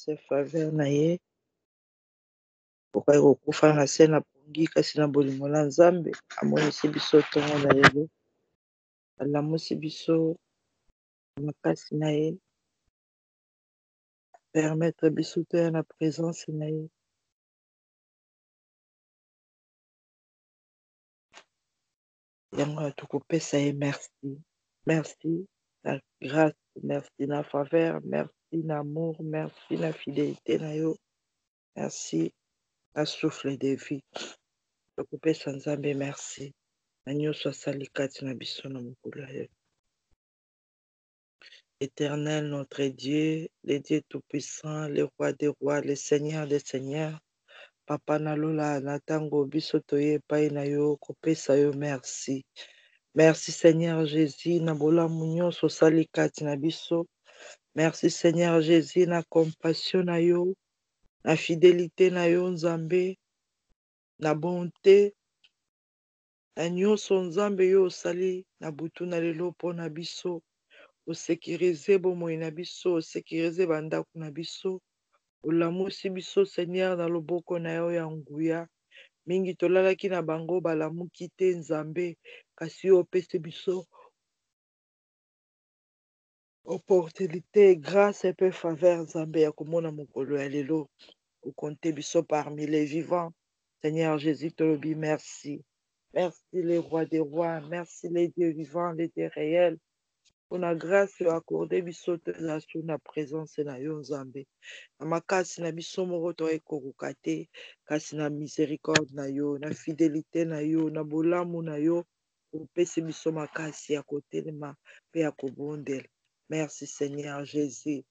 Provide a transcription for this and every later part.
grâce faveur na ye okoki kokufa na se na pongi kasi na bolingo na Nzambe amonisi biso ntongo na lelo alamusi biso na makasi na ye permettre biso toya na présence na ye yango na tokopesa ye merci merci na grâce merci na faveur merci na amour merci na fidélité na yo merci na souffle de vie tokopesa Nzambe merci na nyonso asali kati na biso na mokolo ya lelo. Éternel notre Dieu, le Dieu tout-puissant, le roi des rois, le Seigneur des seigneurs, papa nalola na ntango biso toye epai na yo kopesa yo merci. Merci Seigneur Jésus na bolamu nyonso osali kati na biso. Merci Seigneur Jésus na compassion na yo, na fidélité na yo Nzambe, na bonté na nyonso Nzambe yo osali na butu na lelo mpo na biso. Osécurize bomoi na biso, osécurize bandako na biso, olamusi biso Seigneur na loboko na yo ya nguya. Mingi tolalaki na bango balamuki te Nzambe, kasi yo opesi biso opportunité, grâce mpe faveur Nzambe ya komona mokolo ya lelo. Okonte biso parmi les vivants. Seigneur Jésus, tolobi merci. Merci les rois des rois, merci les dieux vivants, les dieux réels. Mpona grâce yo accorde biso tozala su na présence na yo Nzambe. Na makasi na biso moko toyei kokoka te, kasi na miséricorde na yo, na fidélité na yo, na bolamu na yo, opesi biso makasi ya kotelema mpe ya kobondela. Merci Seigneur Jésus.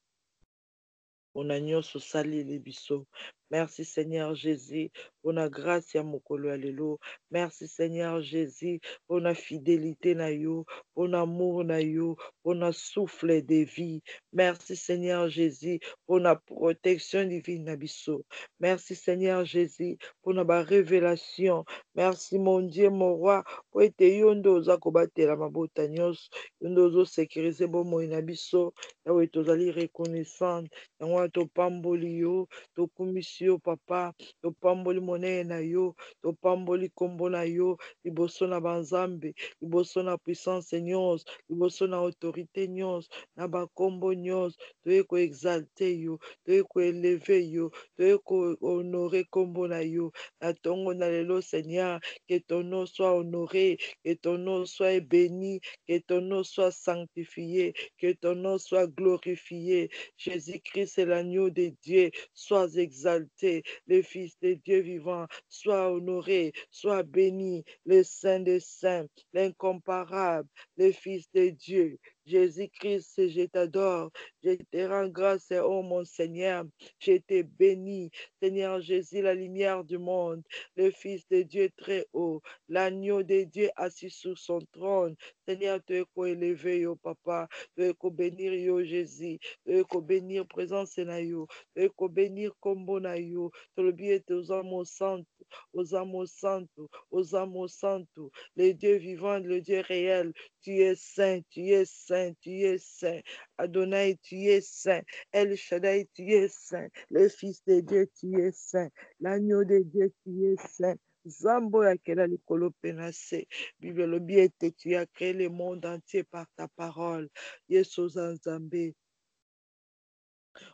Mpona nyonso osaleli biso. Merci Seigneur Jésus mpona grâce ya mokolo ya lelo. Merci Seigneur Jésus mpona fidélité na yo, mpona amour na yo, mpona souffle de vie. Merci Seigneur Jésus mpona protection divine na biso. Merci Seigneur Jésus mpona barévélation. Merci mon Dieu mon roi po ete yo nde oza kobatela mabota nyonso, yo nde ozosécurize bomoi na biso. Yawe tozali reconnaissant yango wana topamboli yo, tokumisi yo papa, topamboli monene na yo, topamboli nkombo na yo liboso na banzambe, liboso na puissance nyonso, liboso na autorité nyonso, na bakombo nyonso. Toye koexalte yo, toye koeleve yo, toye kohonore nkombo na yo na ntongo na lelo Seigneur. Que ton nom soit honoré, que ton nom soit béni, que ton nom soit sanctifié, que ton nom soit glorifié. Jésus-Christ est l'agneau de Dieu, sois exalté. Le Fils de Dieu vivant, sois honoré, sois béni. Le Saint des Saints, l'incomparable, le Fils de Dieu. Jésus-Christ, je t'adore, je te rends grâce, oh mon Seigneur, je te bénis. Seigneur Jésus, la lumière du monde, le Fils de Dieu très haut, l'agneau de Dieu assis sur son trône. Seigneur, tu es élevé, yo papa, tu es bénir, yo Jésus, tu es bénir présence na yo, tu es bénir combo na yo, tu le bien aux âmes santes, aux âmes santes, aux âmes santes, le Dieu vivant, le Dieu réel. Tu es saint, tu es saint, tu es saint. Adonai, tu es saint. El Shaddai, tu es saint. Le Fils de Dieu, tu es saint. L'agneau de Dieu, tu es saint. Zambo ya kela likolo penase. Bible lobi ete tu as créé le monde entier par ta parole. Yesu Nzambe.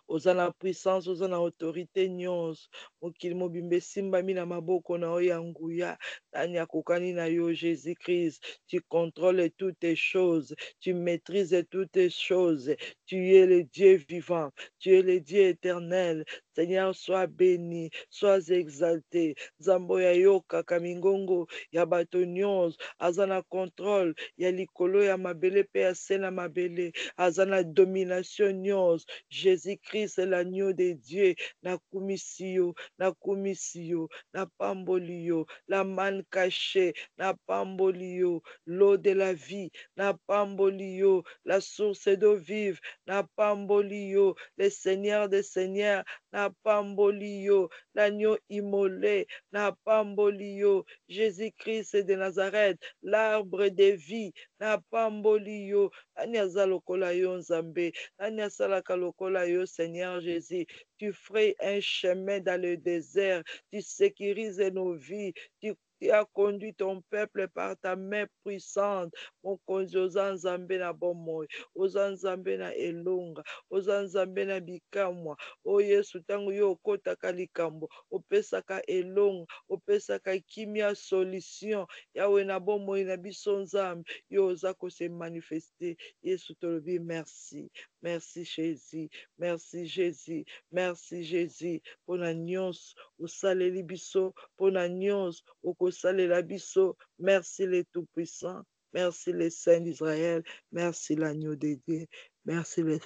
Oza na puissance, oza na autorité nyonso. Mokili mobimba esimbami na maboko na yo ya nguya. Nani akokani na yo Jésus-Christ. Tu contrôles toutes les choses. Tu maîtrises toutes les choses. Tu es le Dieu vivant. Tu es le Dieu éternel. Seigneur, sois béni, sois exalté. Zambo ya yoka kamingongo ya bato nyonso. Aza na contrôle ya likolo ya mabele pe ya se na mabele. Aza na domination nyonso. Jésus-Christ est l'agneau de Dieu. Nakumisi yo, nakumisi yo, napamboli yo, la manne cachée, napamboli yo, l'eau de la vie, napamboli yo, la source d'eau vive, napamboli yo, le Seigneur des Seigneurs, napamboli yo, l'agneau immolé, napamboli yo, Jésus-Christ de Nazareth, l'arbre de vie, na pamboli yo. Nani aza lokola yo nzambe, nani asalaka lokola yo Seigneur Jésus. Tu ferais un chemin dans le désert, tu sécurises nos vies, tu as conduit ton peuple par ta main puissante. Mokonzi oza nzambe na bomoi, oza nzambe na elonga, oza nzambe na bikamwa. O Yesu, ntango yo okotaka likambo, opesaka elonga, opesaka kimia solution. Yawe na bomoi na biso nzambe, yo oza kose manifester. Yesu tolobi merci. Merci Jésus, merci Jésus, merci Jésus. Pona nyonso osaleli biso, pona nyonso okosalela biso. Merci le Tout-Puissant, merci le Saint d'Israël, merci l'agneau de Dieu, merci le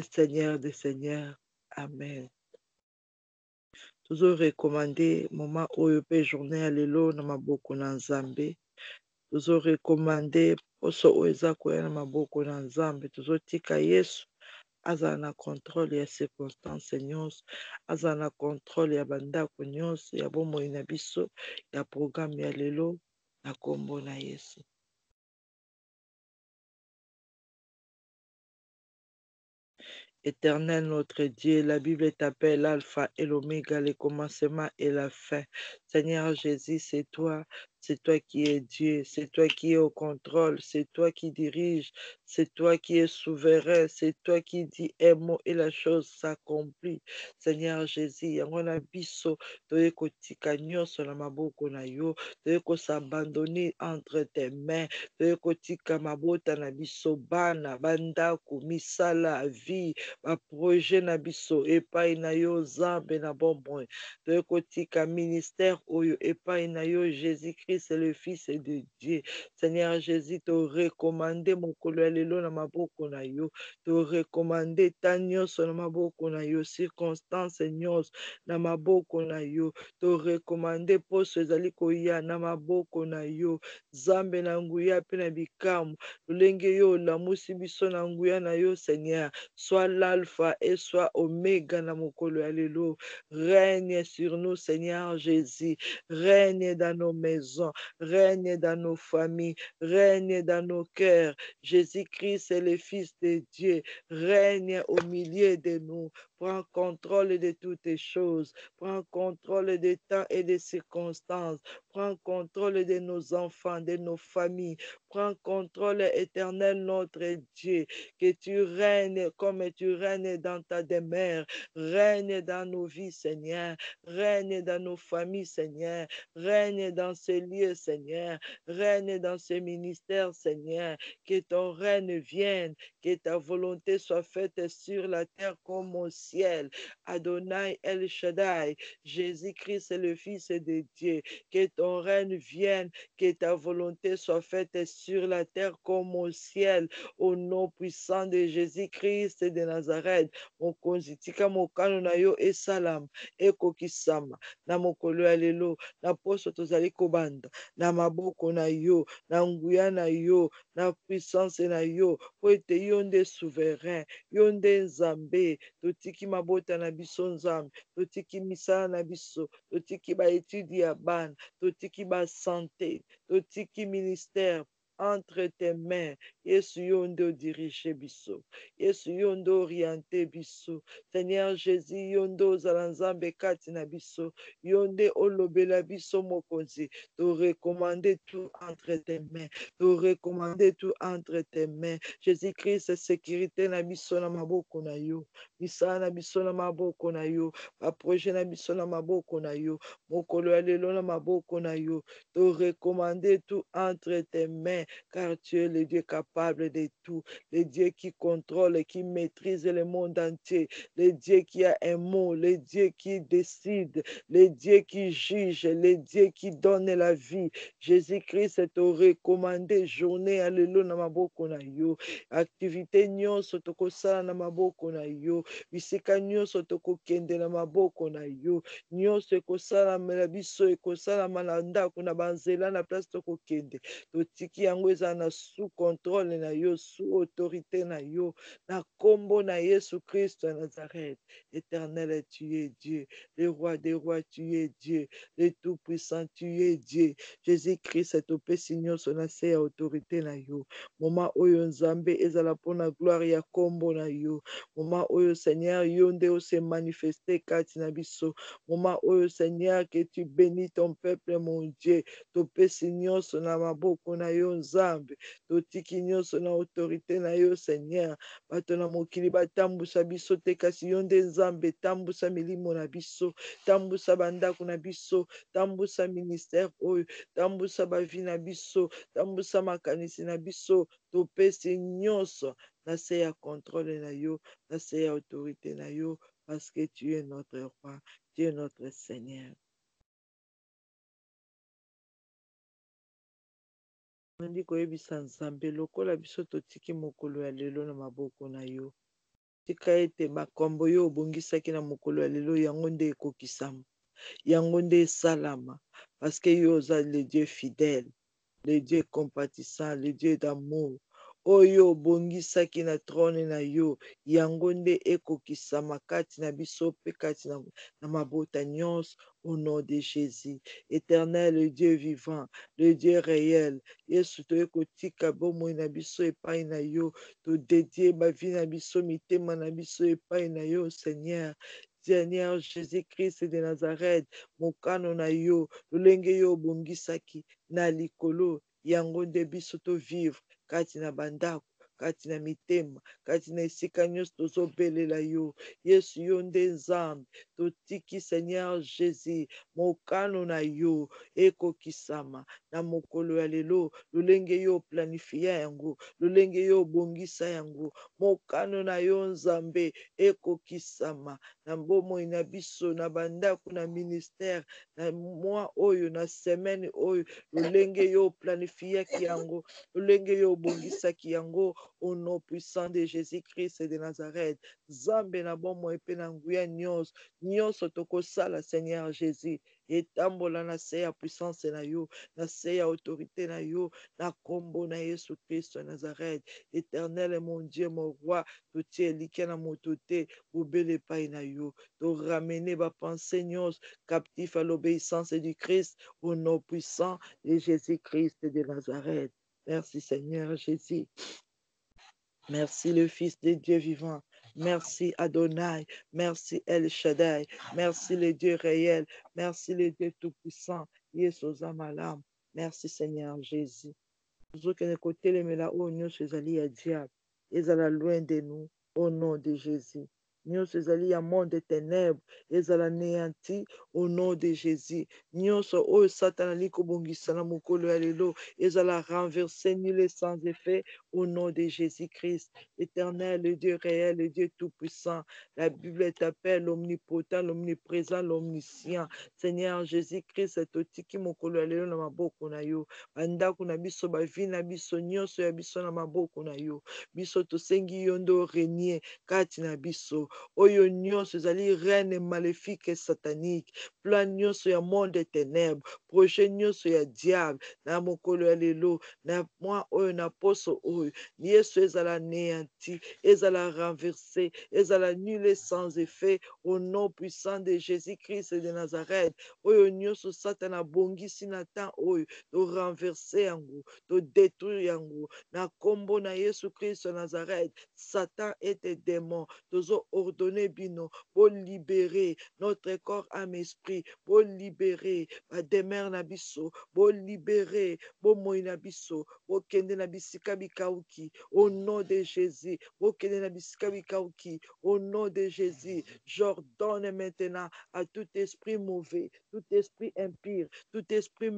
Seigneur des Seigneurs. Amen. Toujours recommandé moment oyo pe journée ya lelo na maboko na Nzambe. Toujours recommandé poso oyo eza koya na maboko na Nzambe. Tozotika Yesu azala na contrôle ya circonstance nyonso, azala na contrôle ya bandako nyonso ya bomoi na biso ya programme ya lelo na kombo na Yesu. Éternel notre Dieu, la Bible t'appelle l'alpha et l'oméga, le commencement et la fin. Seigneur Jésus, c'est toi qui es Dieu, c'est toi qui es au contrôle, c'est toi qui dirige, c'est toi qui es souverain, c'est toi qui dis un mot et la chose s'accomplit. Seigneur Jésus, yango na biso, toye kotika nyonso na maboko na yo, toye s'abandonner entre tes mains, toye kotika mabota na biso bana, bandako, misala, vie, baprojet na biso epai na yo Nzambe na bomoi. Toye kotika ministère oyo epai na yo Jésus-Christ le Fils de Dieu. Seigneur Jésus, te recommande mokolo ya lelo na maboko na yo, te recommande ta nyonso na maboko na yo, circonstance nyonso na maboko na yo, te recommande poso ezali koya na maboko na yo. Nzambe na nguya mpe na bikamu, lolenge yo olamusi biso na nguya na yo Seigneur. Sois l'alpha et sois oméga na mokolo ya lelo. Règne sur nous Seigneur Jésus, règne dans nos maisons, règne dans nos familles, règne dans nos cœurs. Jésus-Christ est le Fils de Dieu, règne au milieu de nous. Prends contrôle de toutes les choses, prends contrôle des temps et des circonstances, prends contrôle de nos enfants, de nos familles, prends contrôle éternel notre Dieu, que tu règnes comme tu règnes dans ta demeure, règne dans nos vies Seigneur, règne dans nos familles Seigneur, règne dans ces lieux Seigneur, règne dans ce ministère Seigneur, que ton règne vienne, que ta volonté soit faite sur la terre comme au ciel. Adonai El Shaddai, Jésus-Christ est le Fils de Dieu, que ton règne vienne, que ta volonté soit faite sur la terre comme au ciel, au nom puissant de Jésus-Christ de Nazareth. Mokonzi tika mokano na yo esalam ekokisama na mokolo ya lelo, na poso tozali kobanda na maboko na yo, na nguya na yo, na puissance na yo, po ete yo nde souverain, yo nde Nzambe. Totiki mabota na biso Nzambe, totiki misala na biso, totiki baetudi ya bana, totiki basante, totiki ministère entre tes mains. Yesu yo nde odirige biso, Yesu yo nde oriente biso. Seigneur Jésus, yo nde ozala Nzambe kati na biso, yo nde olobela biso mokonzi. Te recommander tout entre tes mains, te recommander tout entre tes mains. Jésus-Christ, sécurité na biso na maboko na yo, misala na biso na maboko na yo, baprojet na biso na maboko na yo, mokolo ya lelo na maboko na yo. Te recommander tout entre tes mains, car tu es le Dieu capable de tout, le Dieu qui contrôle et qui maîtrise le monde entier, le Dieu qui a un mot, le Dieu qui décide, le Dieu qui juge, le Dieu qui donne la vie. Jésus-Christ est au recommandé journée à lelo na maboko na yo, activité nyonso tokosala na maboko na yo, bisika nyonso tokokende na maboko na yo, nyonso ekosalama na biso, ekosalama na ndako na banzela na place tokokende, totiki yango yango eza na sous contrôle na yo, sous autorité na yo, na kombo na Yesu Christ de Nazareth. Éternel, tu es Dieu, le roi des rois, tu es Dieu, le tout-puissant, tu es Dieu. Jésus-Christ est au pésignon son assez autorité na yo. Moma oyo nzambe ezala pona gloire ya kombo na yo. Moma oyo Seigneur yonde o se manifester kati na biso. Moma oyo Seigneur que tu bénis ton peuple mon Dieu. To pésignon son na maboko na yo nzambe. To tiki nyonso na autorité na yo Seigneur. Bato na mokili batambusa biso te kasi yonde nzambe tambusa milimo na biso. Tambusa bandako na biso. Tambusa ministère oyo. Tambusa bavi na biso. Tambusa makanisi na biso. Topesi nyonso na se ya contrôle na yo, na se ya autorité na yo, parce que tu es notre roi, tu es notre Seigneur. Ndi koyebisa nzambe lokola biso totiki mokolo ya lelo na maboko na yo. Tika ete makambo yo obongisaki na mokolo ya lelo yango nde ekokisama. Yango nde esalama, parce que yo oza le Dieu fidèle, le Dieu compatissant, le Dieu d'amour. Oyo obongisaki na trône na yo, yango nde ekokisama kati na biso pe kati na mabota nyonso, au nom de Jésus. Éternel, le Dieu vivant, le Dieu réel, Yesu toye kotika bomoi na biso epai na yo, to dédier bavi na biso mitema na biso epai na yo, Seigneur. Seigneur Jésus-Christ de Nazareth, mokano na yo, lolenge yo obongisaki na likolo, yango nde biso to vivre kati na bandako, kati na mitema, kati na esika nyonso tozobelela yo. Yesu yo nde nzambe, totiki Seigneur Jésus, mokano na yo ekokisama na mokolo ya lelo, lolenge yo planifia yango, lolenge yo bongisa yango, mokano na yo nzambe ekokisama na bomoi na biso, na bandako, na ministère, na mwa oyo, na semaine oyo, lolenge yo planifiaki yango, lolenge yo obongisaki yango, au nom puissant de Jésus-Christ de Nazareth. Zambe na bomoi pe na nguya nyonso, nyonso tokosala Seigneur Jésus, etambola na se ya puissance na yo, na se ya autorité na yo, na kombo na Yesu Christ de Nazareth. Éternel mon Dieu, mon roi, totie elike na moto te, obele pai na yo, to ramener ba pensée nyonso captif à l'obéissance du Christ, au nom puissant de Jésus-Christ de Nazareth. Merci Seigneur Jésus. Merci le Fils de Dieu vivant. Merci Adonai. Merci El Shaddai. Merci le Dieu réel. Merci le Dieu tout-puissant. Yesu Malam. Merci Seigneur Jésus. Nous autres côté les mela au nous ezali ya diable. Ezala loin de nous au nom de Jésus. Nyonso ezali ya monde de ténèbres, ezala néanti au nom de Jésus. Nyonso oyo Satan ali kobongisa na mokolo ya lelo, ezala renversé, nul sans effet au nom de Jésus-Christ. Éternel, le Dieu réel, le Dieu tout-puissant. La Bible t'appelle l'omnipotent, l'omniprésent, l'omniscient. Seigneur Jésus-Christ, totiki mokolo ya lelo na maboko na yo. Bandako na biso, bavi na biso, nyonso ya biso na maboko na yo. Biso tosengi yo ndo régner kati na biso. Oyo nyonso ezali reine maléfique et satanique, plan nyonso ya monde des ténèbres, projet nyonso ya diable na mokolo ya lelo, na mwa oyo na poso oyo, Yesu ezala néanti, ezala renversé, ezala nul et sans effet au nom puissant de Jésus-Christ de Nazareth. Oyo nyonso Satan abongisi na temps oyo, to renverser yango, to détruire yango na kombo na Yesu Christ de Nazareth. Satan et tes démons, tozo ordonner bino pour libérer notre corps, âme, esprit, pour libérer ba demeure na biso, pour libérer bo moi na biso, pour kende na bisika bikauki au nom de Jésus, pour kende na bisika bikauki au nom de Jésus. J'ordonne maintenant à tout esprit mauvais, tout esprit impur, tout esprit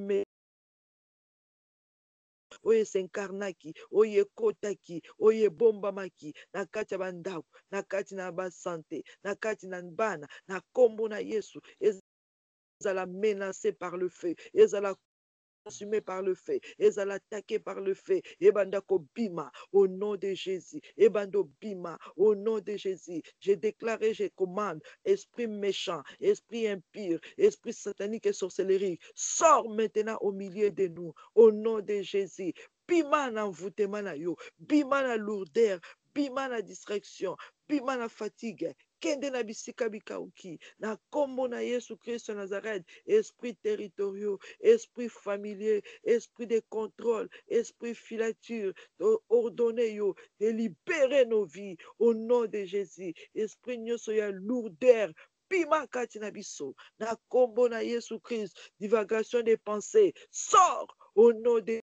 oyo esenkarnaki, oyo ekotaki, oyo ebombamaki na kati ya bandako, na kati na basante, na kati na bana, na kombo na Yesu, ezala menacé par le feu, ezala consumé par le feu, ezala attaqué par le feu, ebandako bima au nom de Jésus, ebando bima au nom de Jésus. Je déclare et je commande, esprit méchant, esprit impur, esprit satanique et sorcellerie, sors maintenant au milieu de nous, au nom de Jésus. bima na envoûtement na yo, bima na lourdeur, bima na distraction, bima na fatigue, kende na bisika bikauki, na kombo na Yesu Christ Nazareth, esprit territoriaux, esprit familier, esprit de contrôle, esprit filature, ordonnez yo, de libérer nos vies au nom de Jésus, esprit nyoso ya lourdeur, bima kati na biso, na kombo na Yesu Christ, divagation des pensées, sors au nom de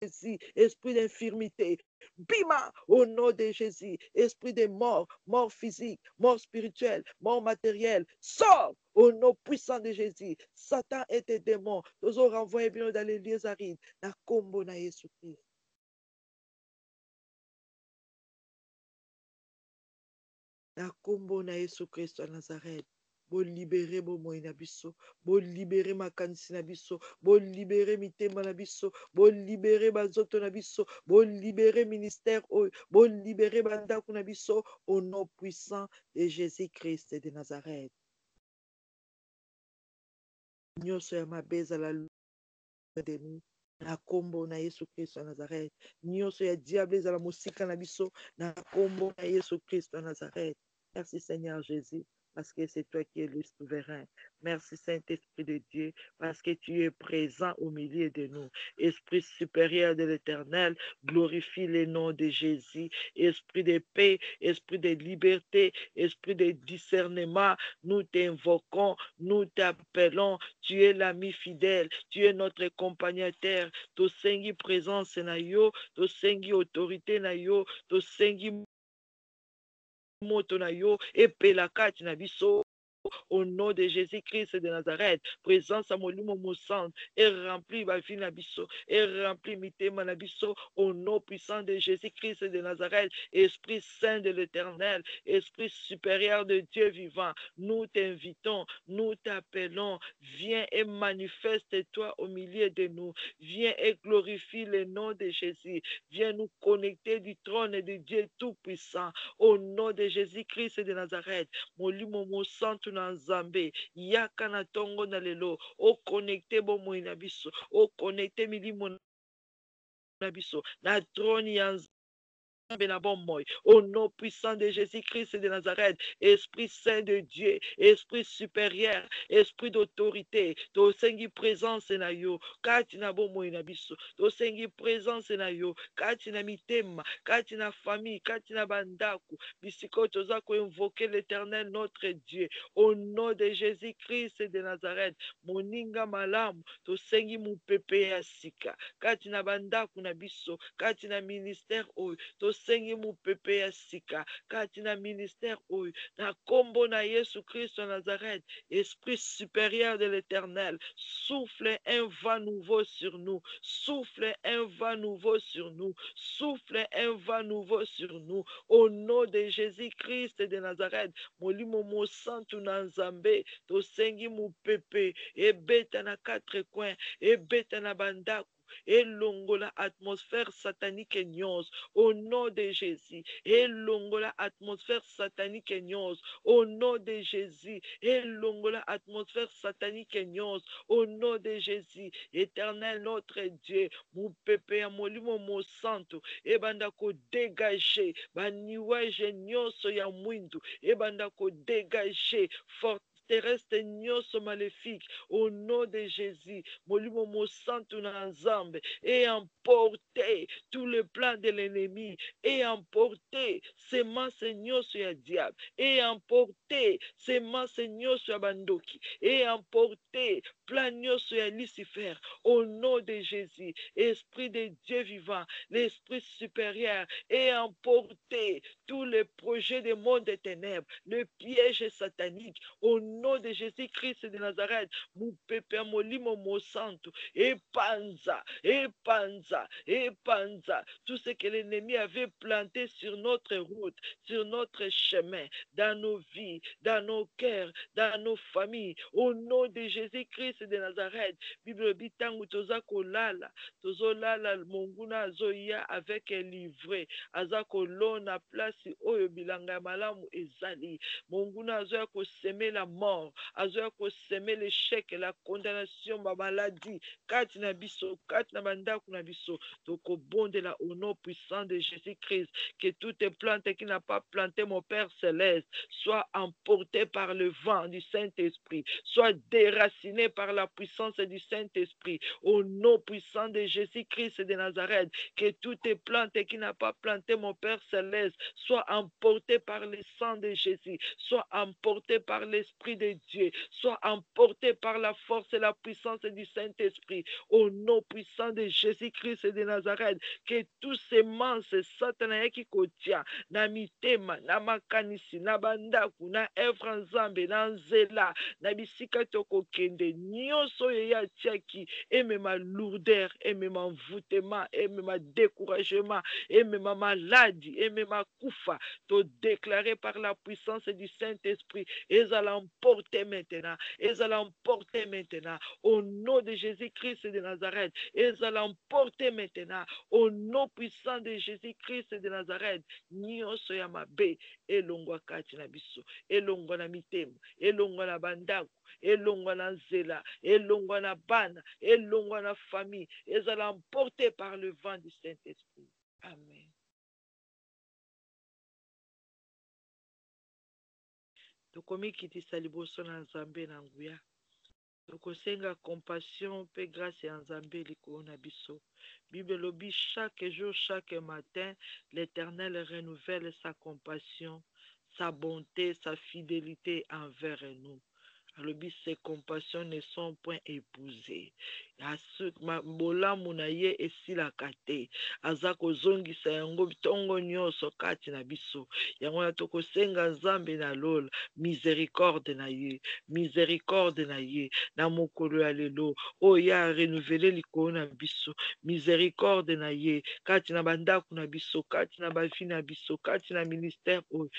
Jésus, esprit d'infirmité, bima au nom de Jésus, esprit de mort, mort physique, mort spirituelle, mort matérielle, sors au nom puissant de Jésus. Satan et tes démons, nous ont renvoyé bien dans les lieux arides, na kombo na Yesu Christ. Na kombo na Yesu Christ wa Nazareth. Bo libéré bo moi na biso, bo libéré makanisi na biso, bo libéré mitema na biso, bo libéré bazoto na biso, bo libéré ministère, bo libéré bandako na biso, au nom puissant de Jésus-Christ de Nazareth. Nyonso ya mabeza la de nous. Na kombo na Yesu Christ wa Nazareth. Nyonso ya diable ezala mosika na biso, na kombo na Yesu Christ wa Nazareth. Merci Seigneur Jésus, parce que c'est toi qui es le souverain. Merci Saint-Esprit de Dieu, parce que tu es présent au milieu de nous. Esprit supérieur de l'Éternel, glorifie le nom de Jésus. Esprit de paix, esprit de liberté, esprit de discernement, nous t'invoquons, nous t'appelons. Tu es l'ami fidèle, tu es notre accompagnateur. Tosengi présence na yo, tosengi autorité na yo, tosengi moto na yo, epelakati na biso. Au nom de Jésus-Christ de Nazareth, présence à molimo mosante, et rempli ma vie nabiso, et rempli mitema nabiso, au nom puissant de Jésus-Christ de Nazareth, Esprit Saint de l'Éternel, Esprit supérieur de Dieu vivant, nous t'invitons, nous t'appelons, viens et manifeste-toi au milieu de nous, viens et glorifie le nom de Jésus, viens nous connecter du trône de Dieu Tout-Puissant, au nom de Jésus-Christ de Nazareth, molimo mosantu na Nzambe, yaka na tongo na lelo, o connecte bomoi na biso, o connecte milimo na biso, na trône ya au nom puissant de Jésus-Christ de Nazareth, Esprit Saint de Dieu, Esprit supérieur, Esprit d'autorité, tosengi présence na yo, kati na bomoi na biso, tosengi présence na yo, kati na mitema, kati na famille, kati na bandaku, bisiko toza ko invoquer l'Éternel notre Dieu, au nom de Jésus-Christ de Nazareth, moninga malamu, tosengi mupepe ya sika, kati na bandaku na biso, kati na ministère oyo, tosengi mupepe ya sika, kati na ministère oyo, na kombo na Yesu Christ Nazareth, Esprit supérieur de l'Éternel, souffle un vent nouveau sur nous, souffle un vent nouveau sur nous, souffle un vent nouveau sur nous, au nom de Jésus-Christ de Nazareth, molimo mosantu na Nzambe, tosengi mupepe, ebeta na quatre coins, ebeta na bandaku, elongola atmosphère satanique nyonso au nom de Jésus, elongola atmosphère satanique nyonso au nom de Jésus, elongola atmosphère satanique nyonso au nom de Jésus, Éternel notre Dieu, mupepe ya molimo mosantu ebanda ko dégager baniwaje nyonso ya mwindu, ebanda ko dégager forte terrestre nyonso maléfique au nom de Jésus, molimo mosantu na Nzambe, et emporter tout le plan de l'ennemi, et emporter semence nyonso ya diable, et emporter semence nyonso ya bandoki, et emporter plan nyonso ya Lucifer, au nom de Jésus, Esprit de Dieu vivant, l'Esprit supérieur, et emporter tous les projets des mondes des ténèbres, le piège satanique, au nom de Jésus-Christ de Nazareth, mupepe molimo mosantu, et panza, tout ce que l'ennemi avait planté sur notre route, sur notre chemin, dans nos vies, dans nos cœurs, dans nos familles, au nom de Jésus-Christ de Nazareth. Bible bitangu toza kolala, tozolala monguna azoya avec un livret, aza kolona place oyo bilanga malamu ezali, monguna azoya kosemer la mort mort, azoya kosemer l'échec et la condamnation ba maladie kati na biso, kati na bandako na biso, tokobondela au nom puissant de Jésus-Christ, que toute plante qui n'a pas planté mon Père céleste soit emportée par le vent du Saint-Esprit, soit déracinée par la puissance du Saint-Esprit, au nom puissant de Jésus-Christ de Nazareth, que toute plante qui n'a pas planté mon Père céleste soit emportée par le sang de Jésus, soit emportée par l'Esprit de Dieu, soit emportée par la force et la puissance du Saint-Esprit, au nom puissant de Jésus-Christ de Nazareth, que tous ces semences Satan qui kotia na mitema na makanisi na bandaku na evra nzambe na nzela na bisika tokokende nyonso oyo ya tiaki emema lourdeur, emema envoûtement, emema découragement, emema maladie, emema kufa, to déclarer par la puissance du Saint-Esprit, ils allons emporter maintenant, ils allons emporter maintenant, au nom de Jésus-Christ de Nazareth, ils allons emporter maintenant, au nom puissant de Jésus-Christ de Nazareth, nyonso ya mabe, elongwa kati na biso, elongwa na mitema, elongwa na bandaku, elongwa na nzela, elongwa na bana, elongwa na famille, ezala emporté par le vent du Saint-Esprit. Amen. Tokomi kitisa liboso na nzambe na nguya, tokosenga compassion pe grâce ya nzambe likolo na biso. Bible lobi chaque jour, chaque matin, l'Éternel renouvelle sa compassion, sa bonté, sa fidélité envers nous. Alobi ses compassions ne sont point épousées. Bolamu na ye esilaka te, aza kozongisa yango bitongo nyonso kati na biso. Yango na tokosenga nzambe na lola miséricorde na ye, miséricorde na ye na mokolo ya lelo oyo ya renouveler likolo na biso, miséricorde na ye kati na bandako na biso, kati na bavi na biso, kati na ministère oyo.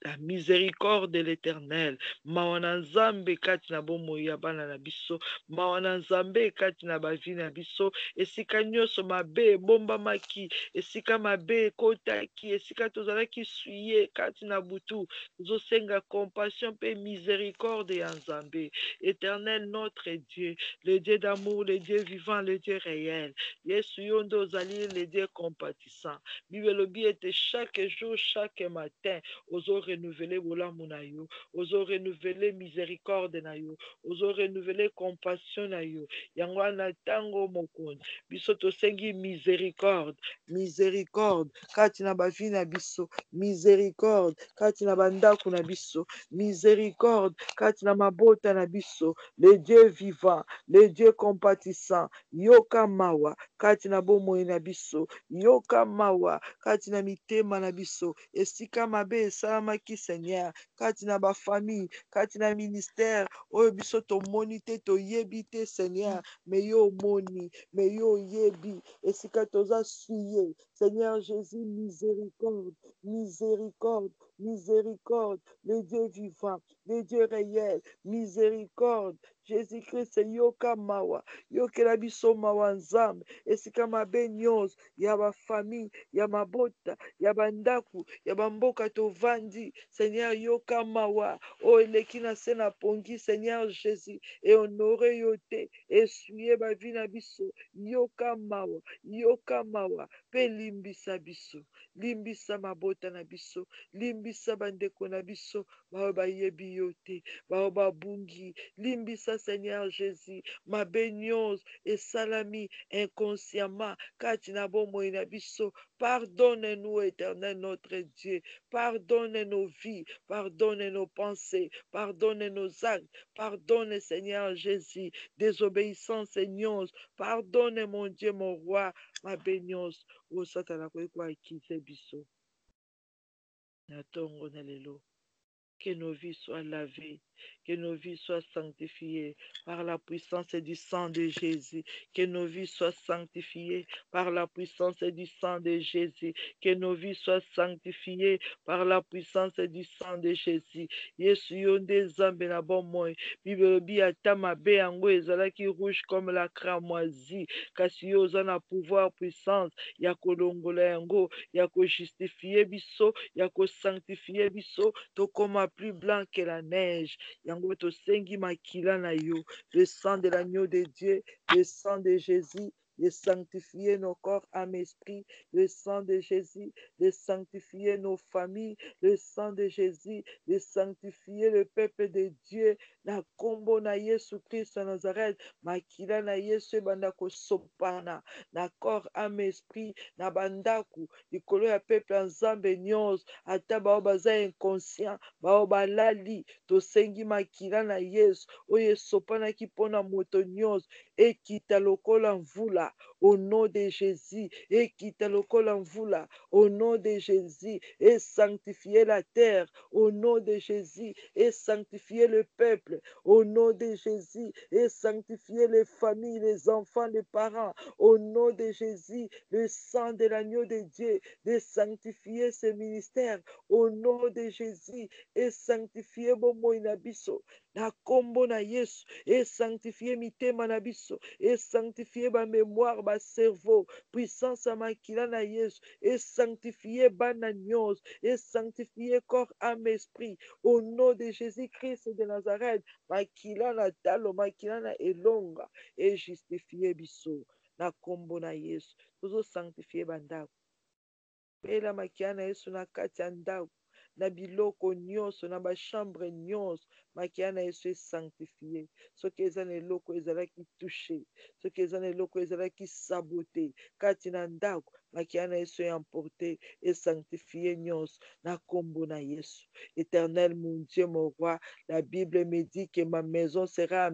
La miséricorde de l'Éternel, mawana nzambe kati na bomoi ya bana na biso, mawana nzambe kati na bavi na biso, esika nyonso mabe ebombamaki, esika mabe ekotaki, esika tozalaki suye kati na butu, tozosenga compassion pe miséricorde ya nzambe. Éternel notre Dieu, le Dieu d'amour, le Dieu vivant, le Dieu réel, Yesu yo nde ozali le Dieu compatissant. Bible lobi ete chaque jour, chaque matin, ozo renouveler bolamu na yo, ozo renouveler miséricorde na yo, ozo renouveler compassion na yo. Yango na tango mokonzi biso tosengi miséricorde, miséricorde kati na bavi na biso, miséricorde kati na bandako na biso, miséricorde kati na mabota na biso. Le Dieu vivant, le Dieu compatissant, yoka mawa kati na bomoi na biso, yoka mawa kati na mitema na biso, esika mabe esalamaki Seigneur kati na ba famille, kati na ministère oyo biso tomoni te toyebi te Seigneur, mais yo moni, mais yo yebi esika toza suye. Seigneur Jésus, miséricorde, miséricorde, miséricorde, le Dieu vivant, le Dieu réel, miséricorde. Jésus-Christ yoka mawa, yokela biso mawa nzambe esika mabe nyonso ya ba famille, ya mabota, ya bandaku, ya bamboka tovandi. Seigneur yoka mawa o eleki na se na pongi, Seigneur Jésus, et honore yo te, essuye bavi na biso, yoka mawa pe limbisa biso, limbisa mabota na biso, limbisa bandeko na biso bao bayebi yo te, bao babungi, limbisa Seigneur Jésus mabe nyonso esalami inconsciemment kati na bomoi na biso. Pardonne-nous, Éternel notre Dieu, pardonne nos vies, pardonne nos pensées, pardonne nos actes, pardonne Seigneur Jésus désobéissance nyonso, pardonne mon Dieu mon roi mabe nyonso o Satana koyeba akise biso na tongo na lelo. Que nos vies soient lavées, que nos vies soient sanctifiées par la puissance du sang de Jésus, que nos vies soient sanctifiées par la puissance du sang de Jésus, que nos vies soient sanctifiées par la puissance du sang de Jésus. Yesu yo nde nzambe na bomoi, Bible bi ata mabe yango ezalaki rouge comme la cramoisie, kasi yo oza na pouvoir puissance ya kolongola yango, ya kojustifie biso, ya kosanctifie biso, tokoma plus blanc que la neige. Yango tosengi makila na yo. Le sang de l'agneau de Dieu, le sang de Jésus, de sanctifier nos corps, âme, esprit, le sang de Jésus, de sanctifier nos familles, le sang de Jésus, de sanctifier le peuple de Dieu, na kombo na Yesu Christ na Nazareth, makila na Yesu bandako sopana, na corps, âme, esprit, na bandaku, likolo ya peuple ya Nzambe nyonso, ata bao baza inconscient, bao balali, tosengi makila na Yesu, oyo esopanaki mpona moto nyonso, ekita lokola mvula, au nom de Jésus, ekita lokola mvula, au nom de Jésus, et sanctifier la terre, au nom de Jésus, et sanctifier le peuple, au nom de Jésus, et sanctifier les familles, les enfants, les parents, au nom de Jésus, le sang de l'agneau de Dieu, de sanctifier ce ministère, au nom de Jésus, et sanctifier bomo inabiso, na kombo na Yesu, et sanctifier mitema na biso, et sanctifier ba mémoire, ba cerveau, puissance à makila na Yesu, et sanctifier bana nyonso, et sanctifier corps, âme, esprit, au nom de Jésus-Christ de Nazareth, makila na talo, makila na elonga, et justifier biso, na kombo na Yesu, tozo sanctifier bandako, pela makila na Yesu na kati ya ndako, na biloko nyonso, na bachambre nyonso, makila na Yesu esanctifie, soki eza na eloko ezalaki touche, soki eza na eloko ezalaki sabote, kati na ndako, makila na Yesu emporte, esanctifie nyonso, na kombo na Yesu. Éternel mon Dieu, mon roi, la Bible me dit que ma maison sera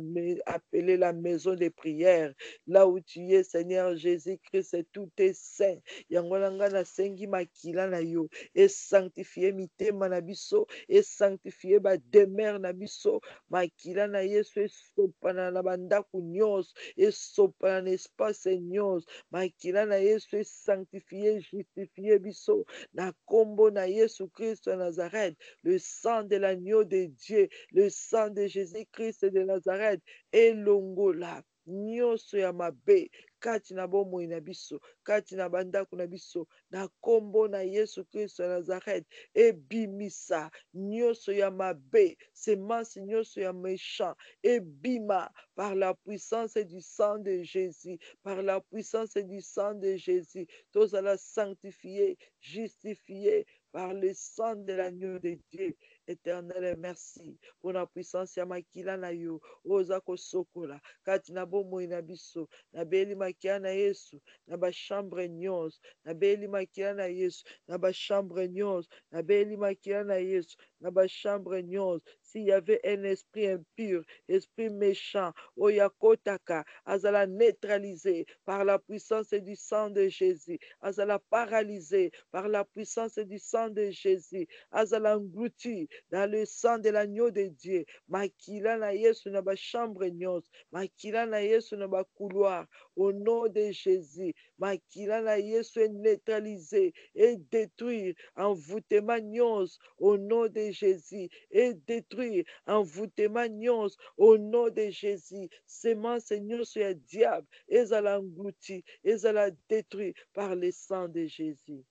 appelée la maison de prière. Là où tu es, Seigneur Jésus-Christ, tout est saint. Yangolanga na sengi makila na yo, et sanctifier mitema na biso, et sanctifier ba demeure na biso, makila na Yesu esopana na bandaku nyonso, esopana na espace nyonso, makila na Yesu sanctifier, justifier biso, na kombo na Yesu Christ de Nazareth, le sang de l'agneau de Dieu, le sang de Jésus-Christ de Nazareth, elongola nyonso ya mabe kati na bomoi na biso, kati na bandako na biso, na kombo na Yesu Christ ya Nazareth, ebimisa nyonso ya mabe, semence nyonso ya méchant, ebima par la puissance du sang de Jésus, par la puissance du sang de Jésus, tozala sanctifié, justifié par le sang de l'agneau de Dieu. Éternel, merci pour la puissance ya makila na yo, oza kosokola kati na bomoi na biso, na beli makia na Yesu, na ba chambre nyonso, na beli makia na Yesu, na ba chambre nyonso, na beli makia na Yesu, na ba chambre nyonso. S'il y avait un esprit impur, esprit méchant, oyakotaka, azala neutralisé par la puissance du sang de Jésus, azala paralysé par la puissance du sang de Jésus, azala englouti dans le sang de l'agneau de Dieu, makila na Yesu na ba chambre nyonso, makila na Yesu na ba couloir, au nom de Jésus, makila na Yesu est neutralisé et détruire envoûtement nyonso, au nom de Jésus, et détruire envoûtement nyonso, au nom de Jésus, semence nyonso ya diable, ezala englouti, ezala détruit par le sang de Jésus.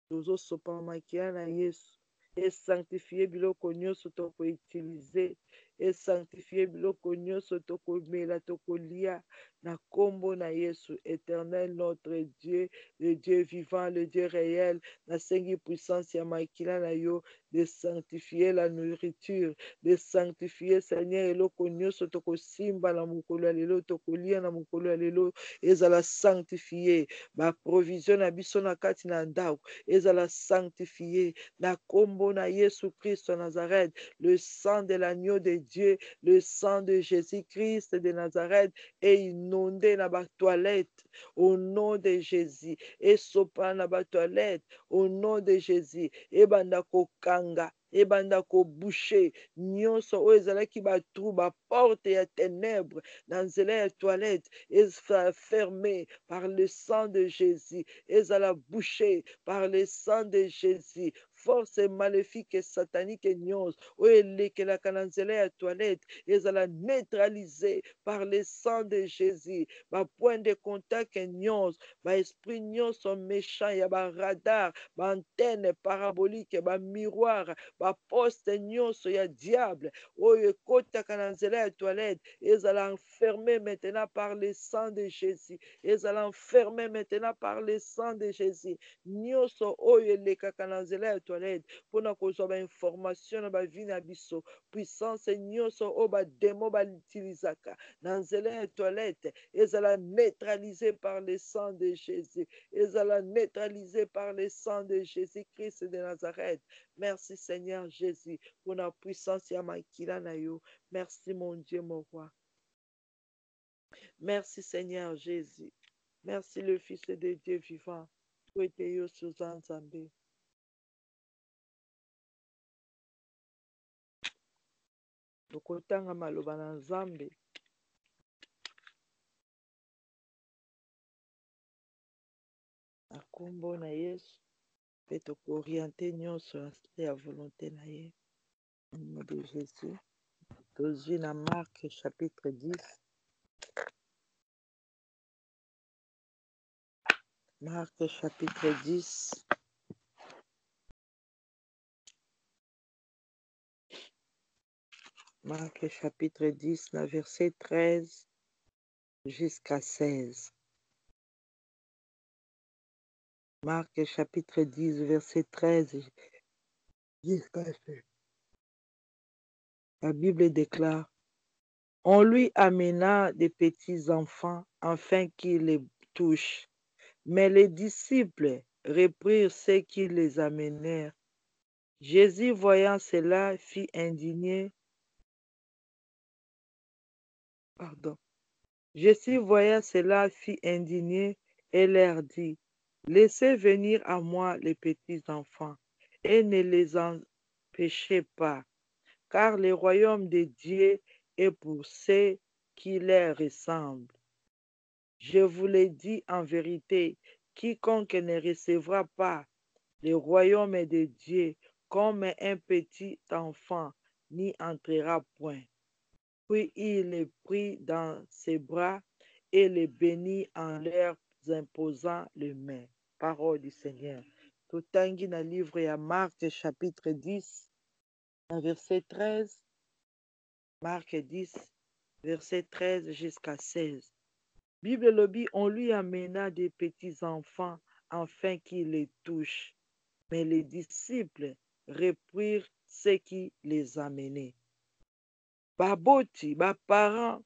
Tozosopa makia na Yesu, et sanctifier biloko nyonso tokoutilize, et sanctifier biloko nyonso tokomela tokolia, na kombo na Yesu. Éternel notre Dieu, le Dieu vivant, le Dieu réel, na sengi puissance ya makila na yo, de sanctifier la nourriture, de sanctifier Seigneur eloko nyonso tokosimba na mokolo ya lelo, tokolia na mokolo ya lelo, ezala sanctifier ba provision na biso na kati na ndako, ezala sanctifié na kombo na Yesu Christ de Nazareth, le sang de l'agneau de Dieu, le sang de Jésus-Christ de Nazareth est inondé na ba toilette au nom de Jésus, et sopa na ba toilette au nom de Jésus, et banda kokanga, ebanda kobouche nyonso oyo ezalaki batrou baporte ya ténèbre na nzela ya toilette ezala fermé par le sang de Jésus, ezala bouché par le sang de Jésus, force maléfique et satanique nyonso oyo elekelaka na nzela ya toilette ezala neutralisé par le sang de Jésus. Point de contact nyonso esprit nyonso méchant ya radar antenne parabolique miroir poste nyonso ya diable oyo ekotaka na nzela ya toilette ezala enfermé maintenant par le sang de Jésus. Ezala enfermé maintenant par le sang de Jésus. Nyonso oyo elekaka na nzela ya toilette mpona kozwa bainformation na bavi na biso puissance nyonso oyo bademo balitilizaka na nzela ya toilette ezala neutralisé par le sang de Jésus. Ezala neutralisé par le sang de Jésus-Christ de Nazareth. Merci Seigneur Jésus pour la puissance ya makila na yo. Merci mon Dieu, mon roi. Merci Seigneur Jésus. Merci le Fils de Dieu vivant. Pour être yo sous Nzambe. Tokotanga maloba na Nzambe. Akombo na Yesu. Pe tokorienter nyonso ya volonté na ye. Au nom de Jésus. Tozwi na Marc chapitre 10. Marc chapitre 10. Marc chapitre 10, verset 13 jusqu'à 16. Marc chapitre 10, verset 13 jusqu'à 16. La Bible déclare: on lui amena des petits enfants afin qu'ils les touchent. Mais les disciples reprirent ceux qui les amenèrent. Jésus, voyant cela, fut indigné. Jésus, voyant cela, fut indigné et leur dit: laissez venir à moi les petits enfants et ne les empêchez pas, car le royaume de Dieu est pour ceux qui leur ressemblent. Je vous le dis en vérité, quiconque ne recevra pas le royaume de Dieu comme un petit enfant n'y entrera point. Puis il les prit dans ses bras et les bénit en leur imposant les mains. Parole du Seigneur. Totangi na livre ya Marc chapitre 10, verset 13. Marc 10, verset 13 jusqu'à 16. Bible lobby, on lui amena des petits enfants afin qu'ils les touchent. Mais les disciples reprirent ceux qui les amenaient. Baboti, baparents,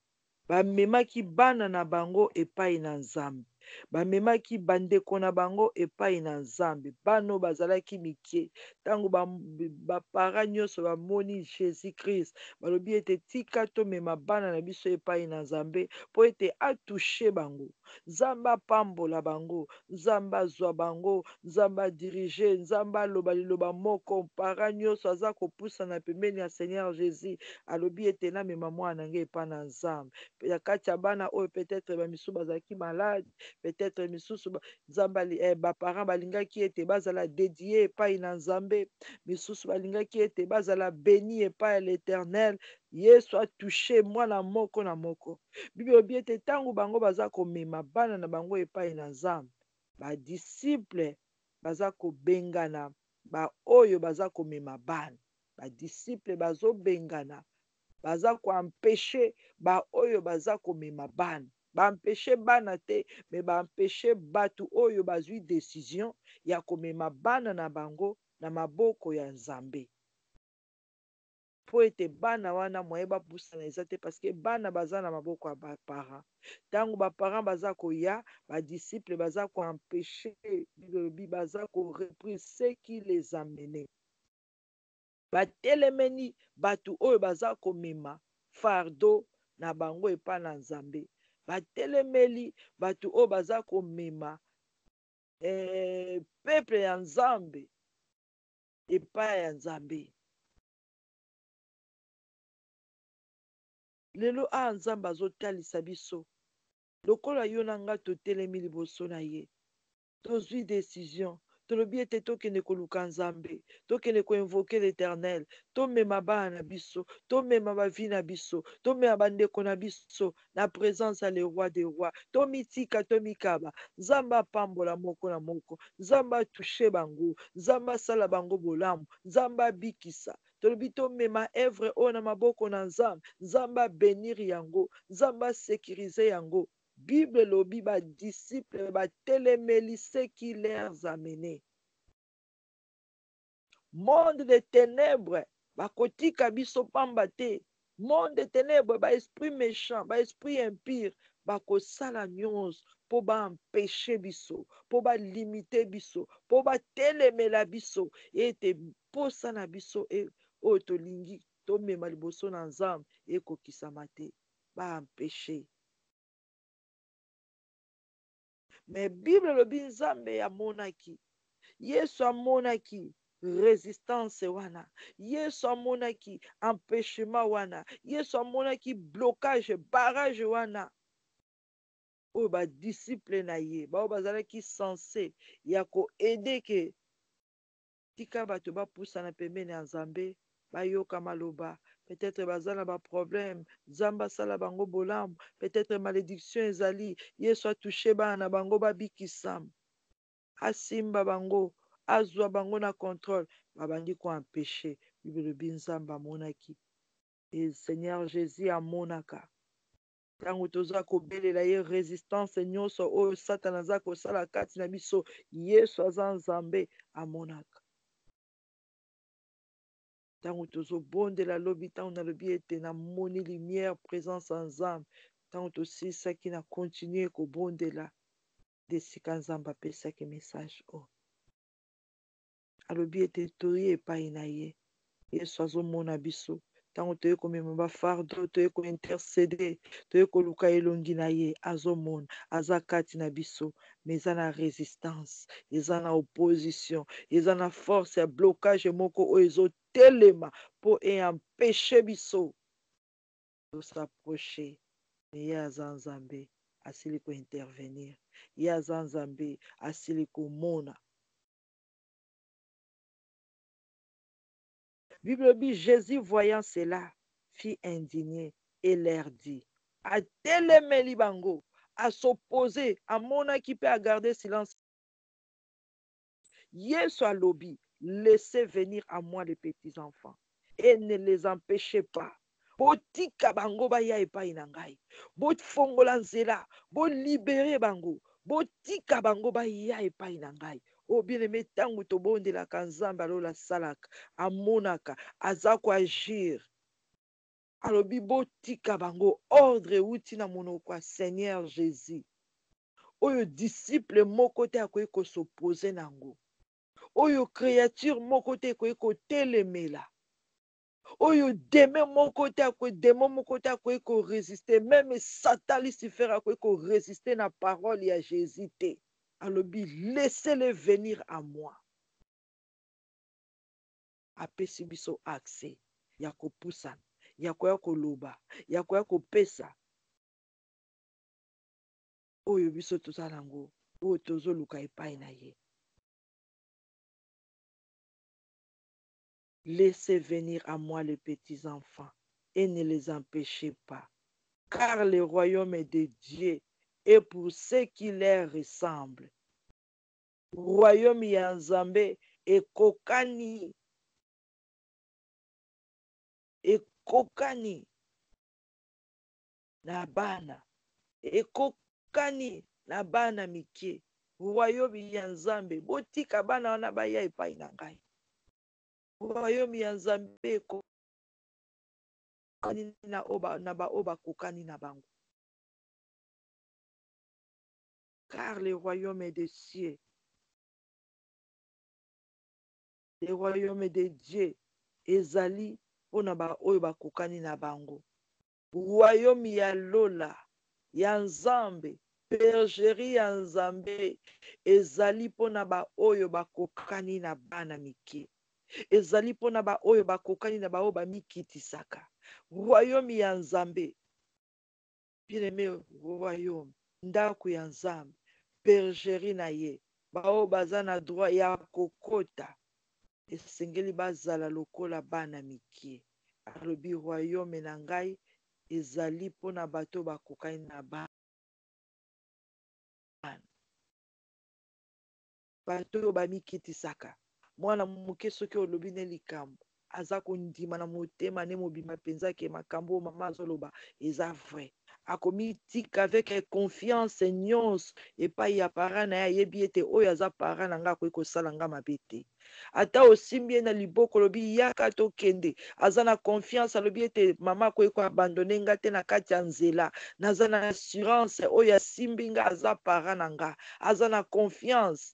bamemaki bana na bango epai na Nzambe. Bamemaki bandeko na bango epai na Nzambe. Bano bazalaki mike. Tango bapara nyonso bamoni Jésus Christ. Balobi ete tika tomema bana na biso epai na Nzambe po ete atushe bango. Nzambe apambola bango. Nzambe azwa bango. Nzambe adirige. Nzambe aloba liloba moko. Para nyonso aza kopusa na pembeni ya Seigneur Jésus. Alobi ete namema mwana nge epai na Nzambe. Ya kati ya bana oyo peut-être bamisu bazalaki malade, peut-être misusu Nzambe baparents balingaki ete bazala dédié epai na Nzambe, misusu balingaki ete bazala béni epai ya l'Éternel. Yesu atouche mwana moko na moko. Bible elobi ete ntango bango baza komema bana na bango epai na Nzambe, badisiple baza kobengana oyo baza komema bana. Badisiple bazobengana baza koampeshe oyo baza komema bana. Bampeshe bana te, me bampeshe batu oyo bazwi décision ya komema bana na bango na maboko ya Nzambe. Po ete bana wana moye bapusana eza te, parce bana baza na maboko ya baparents. Tango baparents baza koya, badisiple baza koampeshe, baza koreprise ceux qui les amenaient. Batelemeni batu oyo baza komema fardo na bango epai na Nzambe. Batelemeli batu oyo baza komema peuple ya Nzambe epai ya Nzambe. Lelo Nzambe azotalisa biso lokola yo na nga totelemi liboso na ye, tozwi décision tolobi ete tokende koluka nzambe, tokende koinvoke l'Éternel, tomema bana na biso, tomema bavi na biso, tomema bandeko na biso na présence ya le roi des rois, tomitika tomikaba, nzambe apambola moko na moko, nzambe atushe bango, nzambe asala bango bolamu, nzambe abikisa. Tolobi tomema evre oyo na maboko na nzambe, nzambe abenir yango, nzambe asécurize yango. Bible lobi ba disciple batelemeli ce qui leur a mené. Monde de ténèbres bakotika biso pamba te. Monde de ténèbres ba esprit méchant, ba esprit impire bakosala nyonso po baempêche biso, po balimite biso, po batelemela biso ete posa na biso oyo tolingi tomema liboso na nzambe ekokisama te, baempêche. Mais Bible lobi nzambe amonaki, Yesu amonaki résistance wana, Yesu amonaki empêchement wana, Yesu amonaki blocage, barrage wana oyo badisciple na ye bao bazalaki censé ya koede ke tika bato bapusana pembeni ya nzambe bayoka maloba. Peut-être baza na baproblème, nzambe asala bango bolamu, peut-être malédiction ezali, Yesu atushe bana na bango babikisama, asimba bango, azwa bango na contrôle, babandi koempêche. Bible lobi nzambe amonaki, e Seigneur Jésus amonaka ntango toza kobelela ye résistance nyonso oyo satana aza kosala kati na biso, Yesu aza nzambe amonaka. Ntango tozobondela lobi, ntango nalobi ete namoni lumière présence ya nzambe, ntango tosilisaki na continue kobondela desika nzambe apesaki message oyo alobi ete toye epai na ye. Yesu azomona biso ntango toye komema bafardo, toye kointercede, toye koluka elongi na ye, azomona aza kati na biso. Me eza na résistance, eza na opposition, eza na force ya blocage moko oyo ezotelema mpo eempêche biso tosapproche. Me ye aza nzambe asili kointervenir, ye aza nzambe asili komona. Bible dit, Jésus voyant cela fit indigné et leur dit, atelemeli bango, à s'opposer, amonaki pe a garder silence. Yesu alobi, laissez venir à moi les petits enfants et ne les empêchez pas. Botika bango baya epai na ngai, bofongola nzela, bolibere bango, botika bango baya epai na ngai. O bien-aimé, ntango tobondelaka nzambe alola asalaka, amonaka, aza koagir, alobi botika bango, ordre euti na monoko ya Seigneur Jésus oyo disciple moko te akoki kosopose nango, oyo créature moko te akoki kotelemela, oyo démon moko te akoki koresiste, même Satan Lucifer akoki koresiste na parole ya Jésus te. Alobi laissez-les venir à moi. Apesi biso accès ya kopusana, ya koya koloba, ya koya kopesa oyo biso toza nango, oyo tozoluka epai na ye. Laissez venir à moi les petits enfants et ne les empêchez pas, car le royaume est de Dieu et pour ceux qui leur ressemblent. Royaume ya Nzambe ekokani na bana, ekokani na bana mike. Royaume ya Nzambe botika bana wana baya epai na ngai. Royaume ya Nzambe ekokani na baoyo bakokani na bango. Car le royaume est des cieux. Le royaume de Dieu ezali mpona baoyo bakokani na bango. Royaume ya lola ya Nzambe, bergerie ya Nzambe ezali mpona baoyo bakokani na bana mike, ezali mpona baoyo bakokani na baoyo bamikitisaka. Royaume ya Nzambe, bien-aimé, royaume ndako ya Nzambe, bergerie na ye bao baza na droit ya kokota esengeli bazala lokola bana mikie. Alobi royaume na ngai ezali mpona bato bakokani na bana, bato oyo bamikitisaka. Mwana moke soki olobi ne likambo aza kondima na motema ne mobima mpenza ke makambo oyo mama azoloba eza vrai, akomitika avec confiance nyonso epai ya para na ye, ayebi ete oyo aza para na nga akoki kosala nga mabe te. Ata osimbi ye na liboko olobi yaka tokende, aza na confiance, alobi ete mama akoki koabandone nga te na kati ya nzela. Naza na assurance oyo asimbi nga aza para na nga, aza na confiance.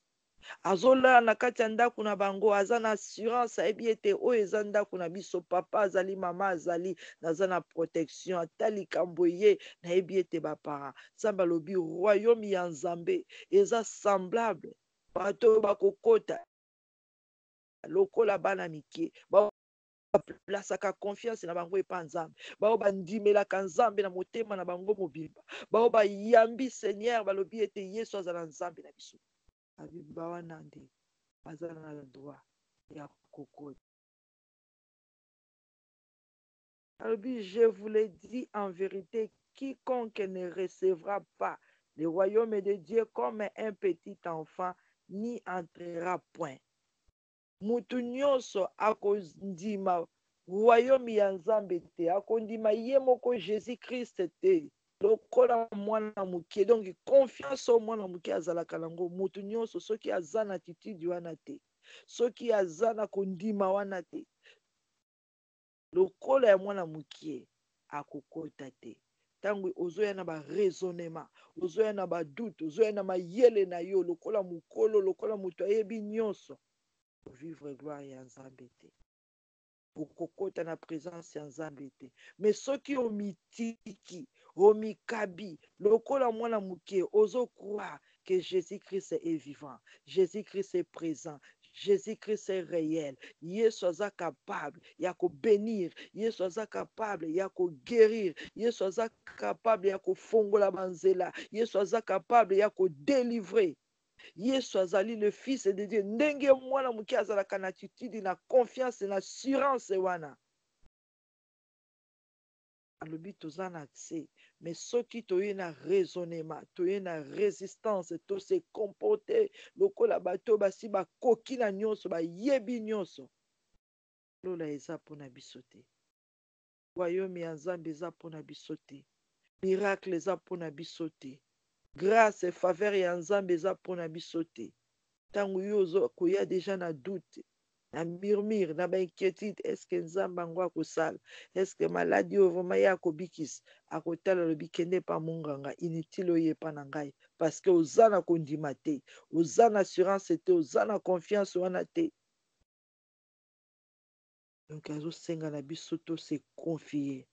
Azolala na kati ya ndako na bango, aza na assurance, ayebi ete oyo eza ndako na biso, papa azali, mama azali, naza na protection. Ata likambo ye nayebi ete bapara. Nzambe alobi royaume ya Nzambe eza semblable bato oyo bakokota lokola bana mike, baplasaka confiance na bango epa Nzambe, bao bandimelaka Nzambe na motema na bango mobimba, bao bayambi Seigneur, balobi ete Yesu azala Nzambe na biso. Abiba wana nde baza na droit ya kokota. Alobi je vous le dis en vérité, quiconque ne recevra pas le royaume de Dieu comme un petit enfant n'y entrera point. Mutu nyonso akondima royaume ya Nzambe te, akondima ye moko Jésus Christ te, lokola mwana mokie. Donc confiance au mwana mokie azalaka nango. Mutu nyonso soki aza na attitude wana te, soki aza na kondima wana te, lokola ya mwana mokie akokota te. Ntango ozoya na baraisonnement, ozoya na badoute, ozoya na mayele na yo lokola mokolo, lokola moto ayebi nyonso, vivre gloire ya Nzambe te, okokota na présence ya Nzambe te. Mais soki omitiki, omikabi lokola mwana mokie, ozo croire que Jésus-Christ est vivant, Jésus-Christ est présent, Jésus-Christ est réel. Yesu aza capable ya ko bénir, Yesu aza capable ya ko guérir, Yesu aza capable ya ko fongola banzela, Yesu aza capable ya ko délivrer. Yesu azali le fils de Dieu. Ndenge mwana mokie azalaka na attitude na confiance na assurance wana, alobi toza na accès. Mais soki toye na raisonnement, toye na résistance, to se comporter lokola bato basi bakoki na nyonso, bayebi nyonso, lola eza mpona biso te. Royaume ya Nzambe eza mpona biso te. Miracle eza mpona biso te. Grâce et faveur ya Nzambe eza mpona biso te. Ntango yo ozokoya deja na doute, na murmure, na bainquiétude, eske Nzambe yango akosala, eske maladi oyo vraimen ye akobikisa, akotala lobi kende pa monganga, inutile oyepa na ngai, parce que oza na kondima te, oza na assurance te, oza na confiance wana te. Donc azosenga na biso to se confier,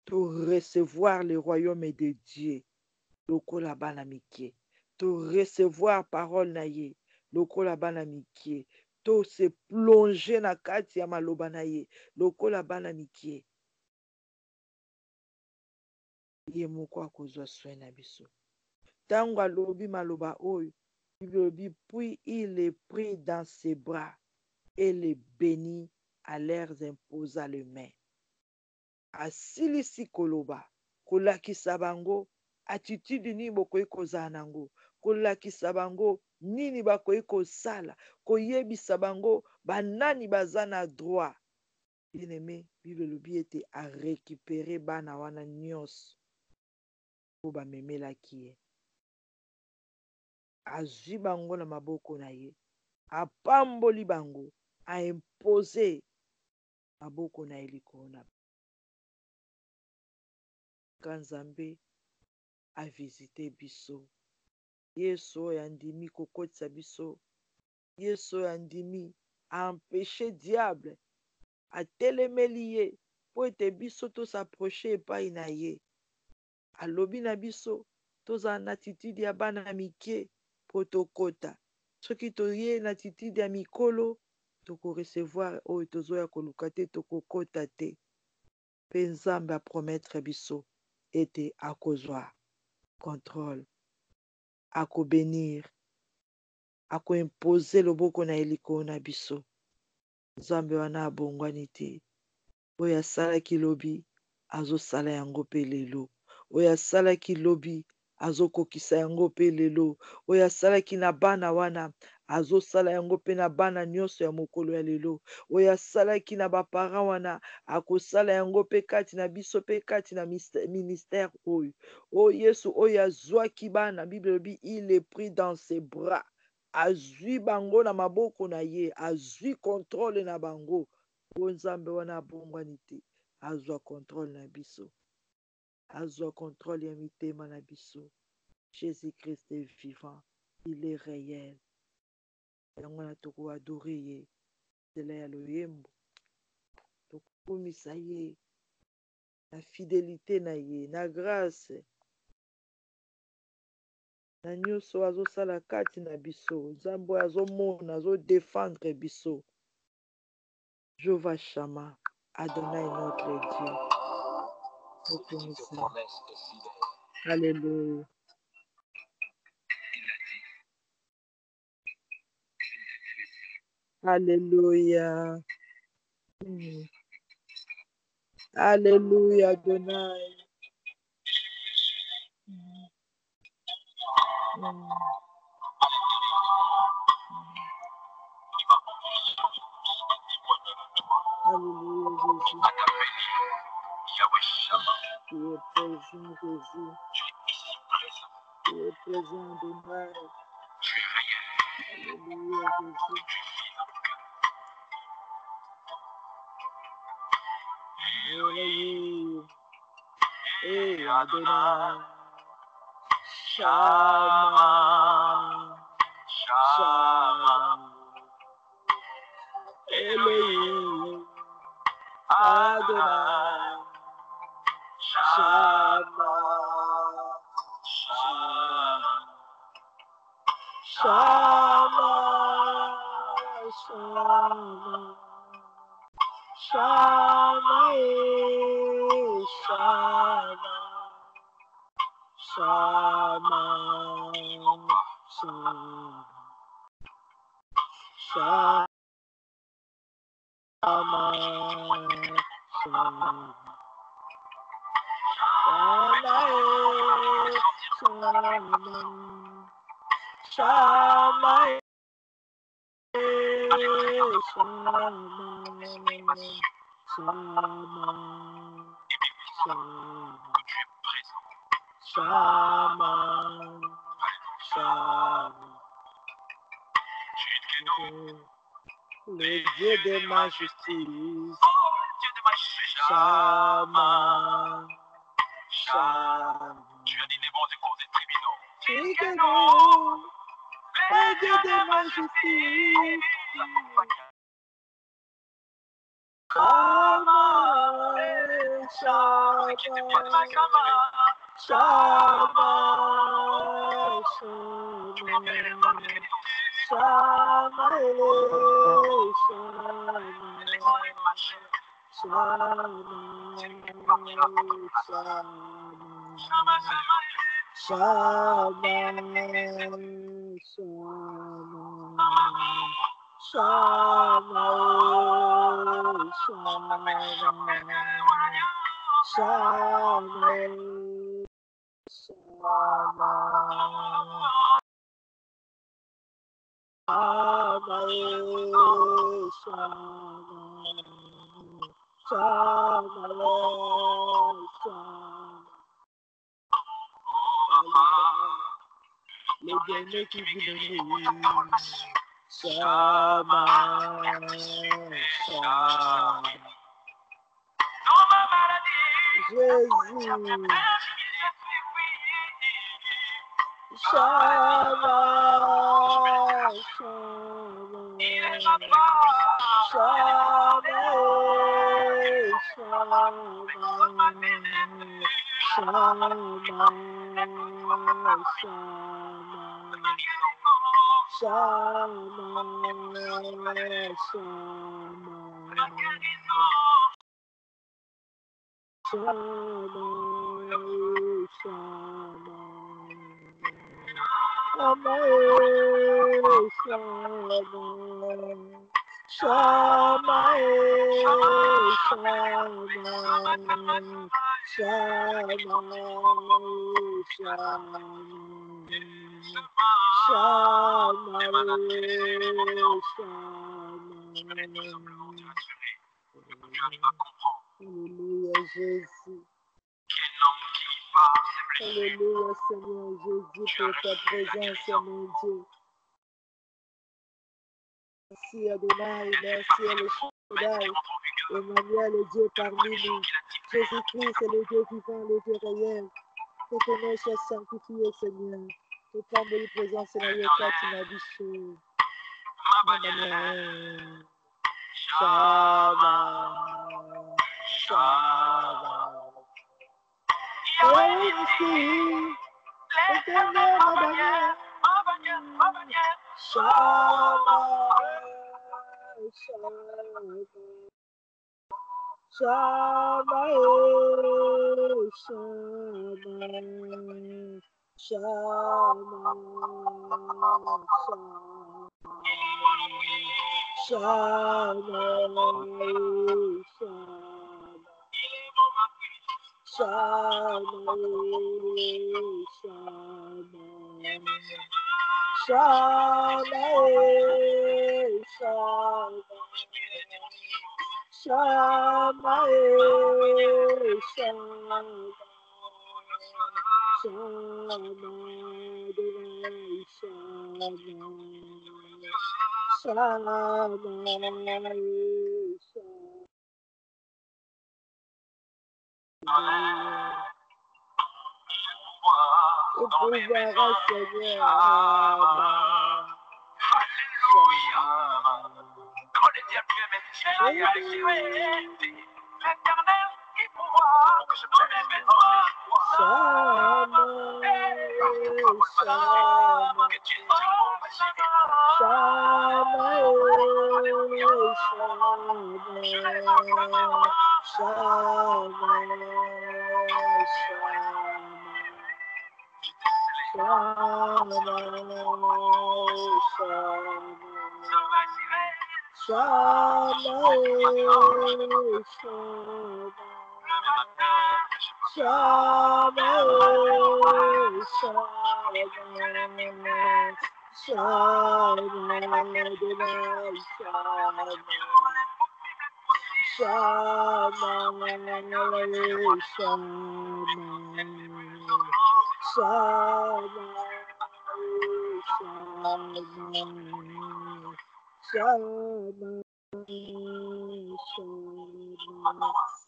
to recevoir le royaume de Dieu lokola bana mikie, to recevoir parole na ye lokola bana mikie, to se plonger na kati ya maloba na ye lokola bana mikie. Ye moko akozwa soin na biso. Ntango alobi maloba oyo, bilobi puis il les prit dans ses bras et les bénit, à leur imposa les mains. Asilisi koloba, kolakisa bango attitude nini bokoki kozala nango, kolakisa bango nini bakoki kosala, koyebisa bango banani baza na droit. Bien-aimé, Bible elobi ete arécupéré bana wana nyonso po bamemelaki ye, azwi bango na maboko na ye, apamboli bango, aimpose maboko na ye likolo na Nzambe avisite biso. Yesu oyo andimi kokotisa biso, Yesu oyo andimi aempêche diable, atelemeli ye mpo ete biso tosapproche epai na ye. Alobi na biso tozala na attitude ya bana mikie mpo tokota. Soki toye na attitude ya mikolo, tokorecevoir oyo tozoya koluka te, tokokota te. Mpe Nzambe apromettre biso ete akozwa contrôle, akobénir, akoimpose loboko na ye likolo na biso. Nzambe wana abongwani te. Oyo asalaki lobi azosala yango mpe lelo. Oyo asalaki lobi azokokisa yango mpe lelo. Oyo asalaki na bana wana azosala yango mpe na bana nyonso ya mokolo ya lelo. Oyo asalaki na bapara wana akosala yango mpe kati na biso mpe kati na ministère oyo. O Yesu oyo azwaki bana, Bible elobi il est pris dans ses bras. Azwi bango na maboko na ye, azwi contrôle na bango. O Nzambe wana abongwani te, azwa contrôle na biso, azwa contrôle ya mitema na biso. Jésus Christ est vivant, il est réel. Yango na tokoadore ye nzela ya loyembo, tokumisa ye na fidélité na ye na grâce na nyonso azosala kati na biso. Nzambe oyo azomona azodefendre biso. Jehova Shama, Adonai notre Dieu. Tokumisa. Alléluia. Alléluia. Alléluia, Adonai. Alléluia, Jésus. Tu es présent, Jésus. Tu es présent, Adonai. Alléluia, Jésus. Alléluia. Et Adonai. Shama. Shama. Elohim. Adonai. Shama. Shama. Shama. Shama. Shama. Shama. Shama. Shama. Shama. Le Dieu de ma justice, Shama, Shama. Tu as dit des bons et causes tribunaux. Le Dieu de ma justice, Shama, Shama, Shama, le dernier qui vit de nous, Shama, Shama. Jésus, Shama, Shama, Shama, Alléluia, Jésus. Alléluia, Seigneur Jésus, pour ta présence, mon Dieu. Merci Adonai, merci El Shaddai, Emmanuel, le Dieu parmi nous. Jésus-Christ est le Dieu vivant, le Dieu réel. Que ton nom soit sanctifié, Seigneur. Que ta bonne présence est dans le cas de ma vie.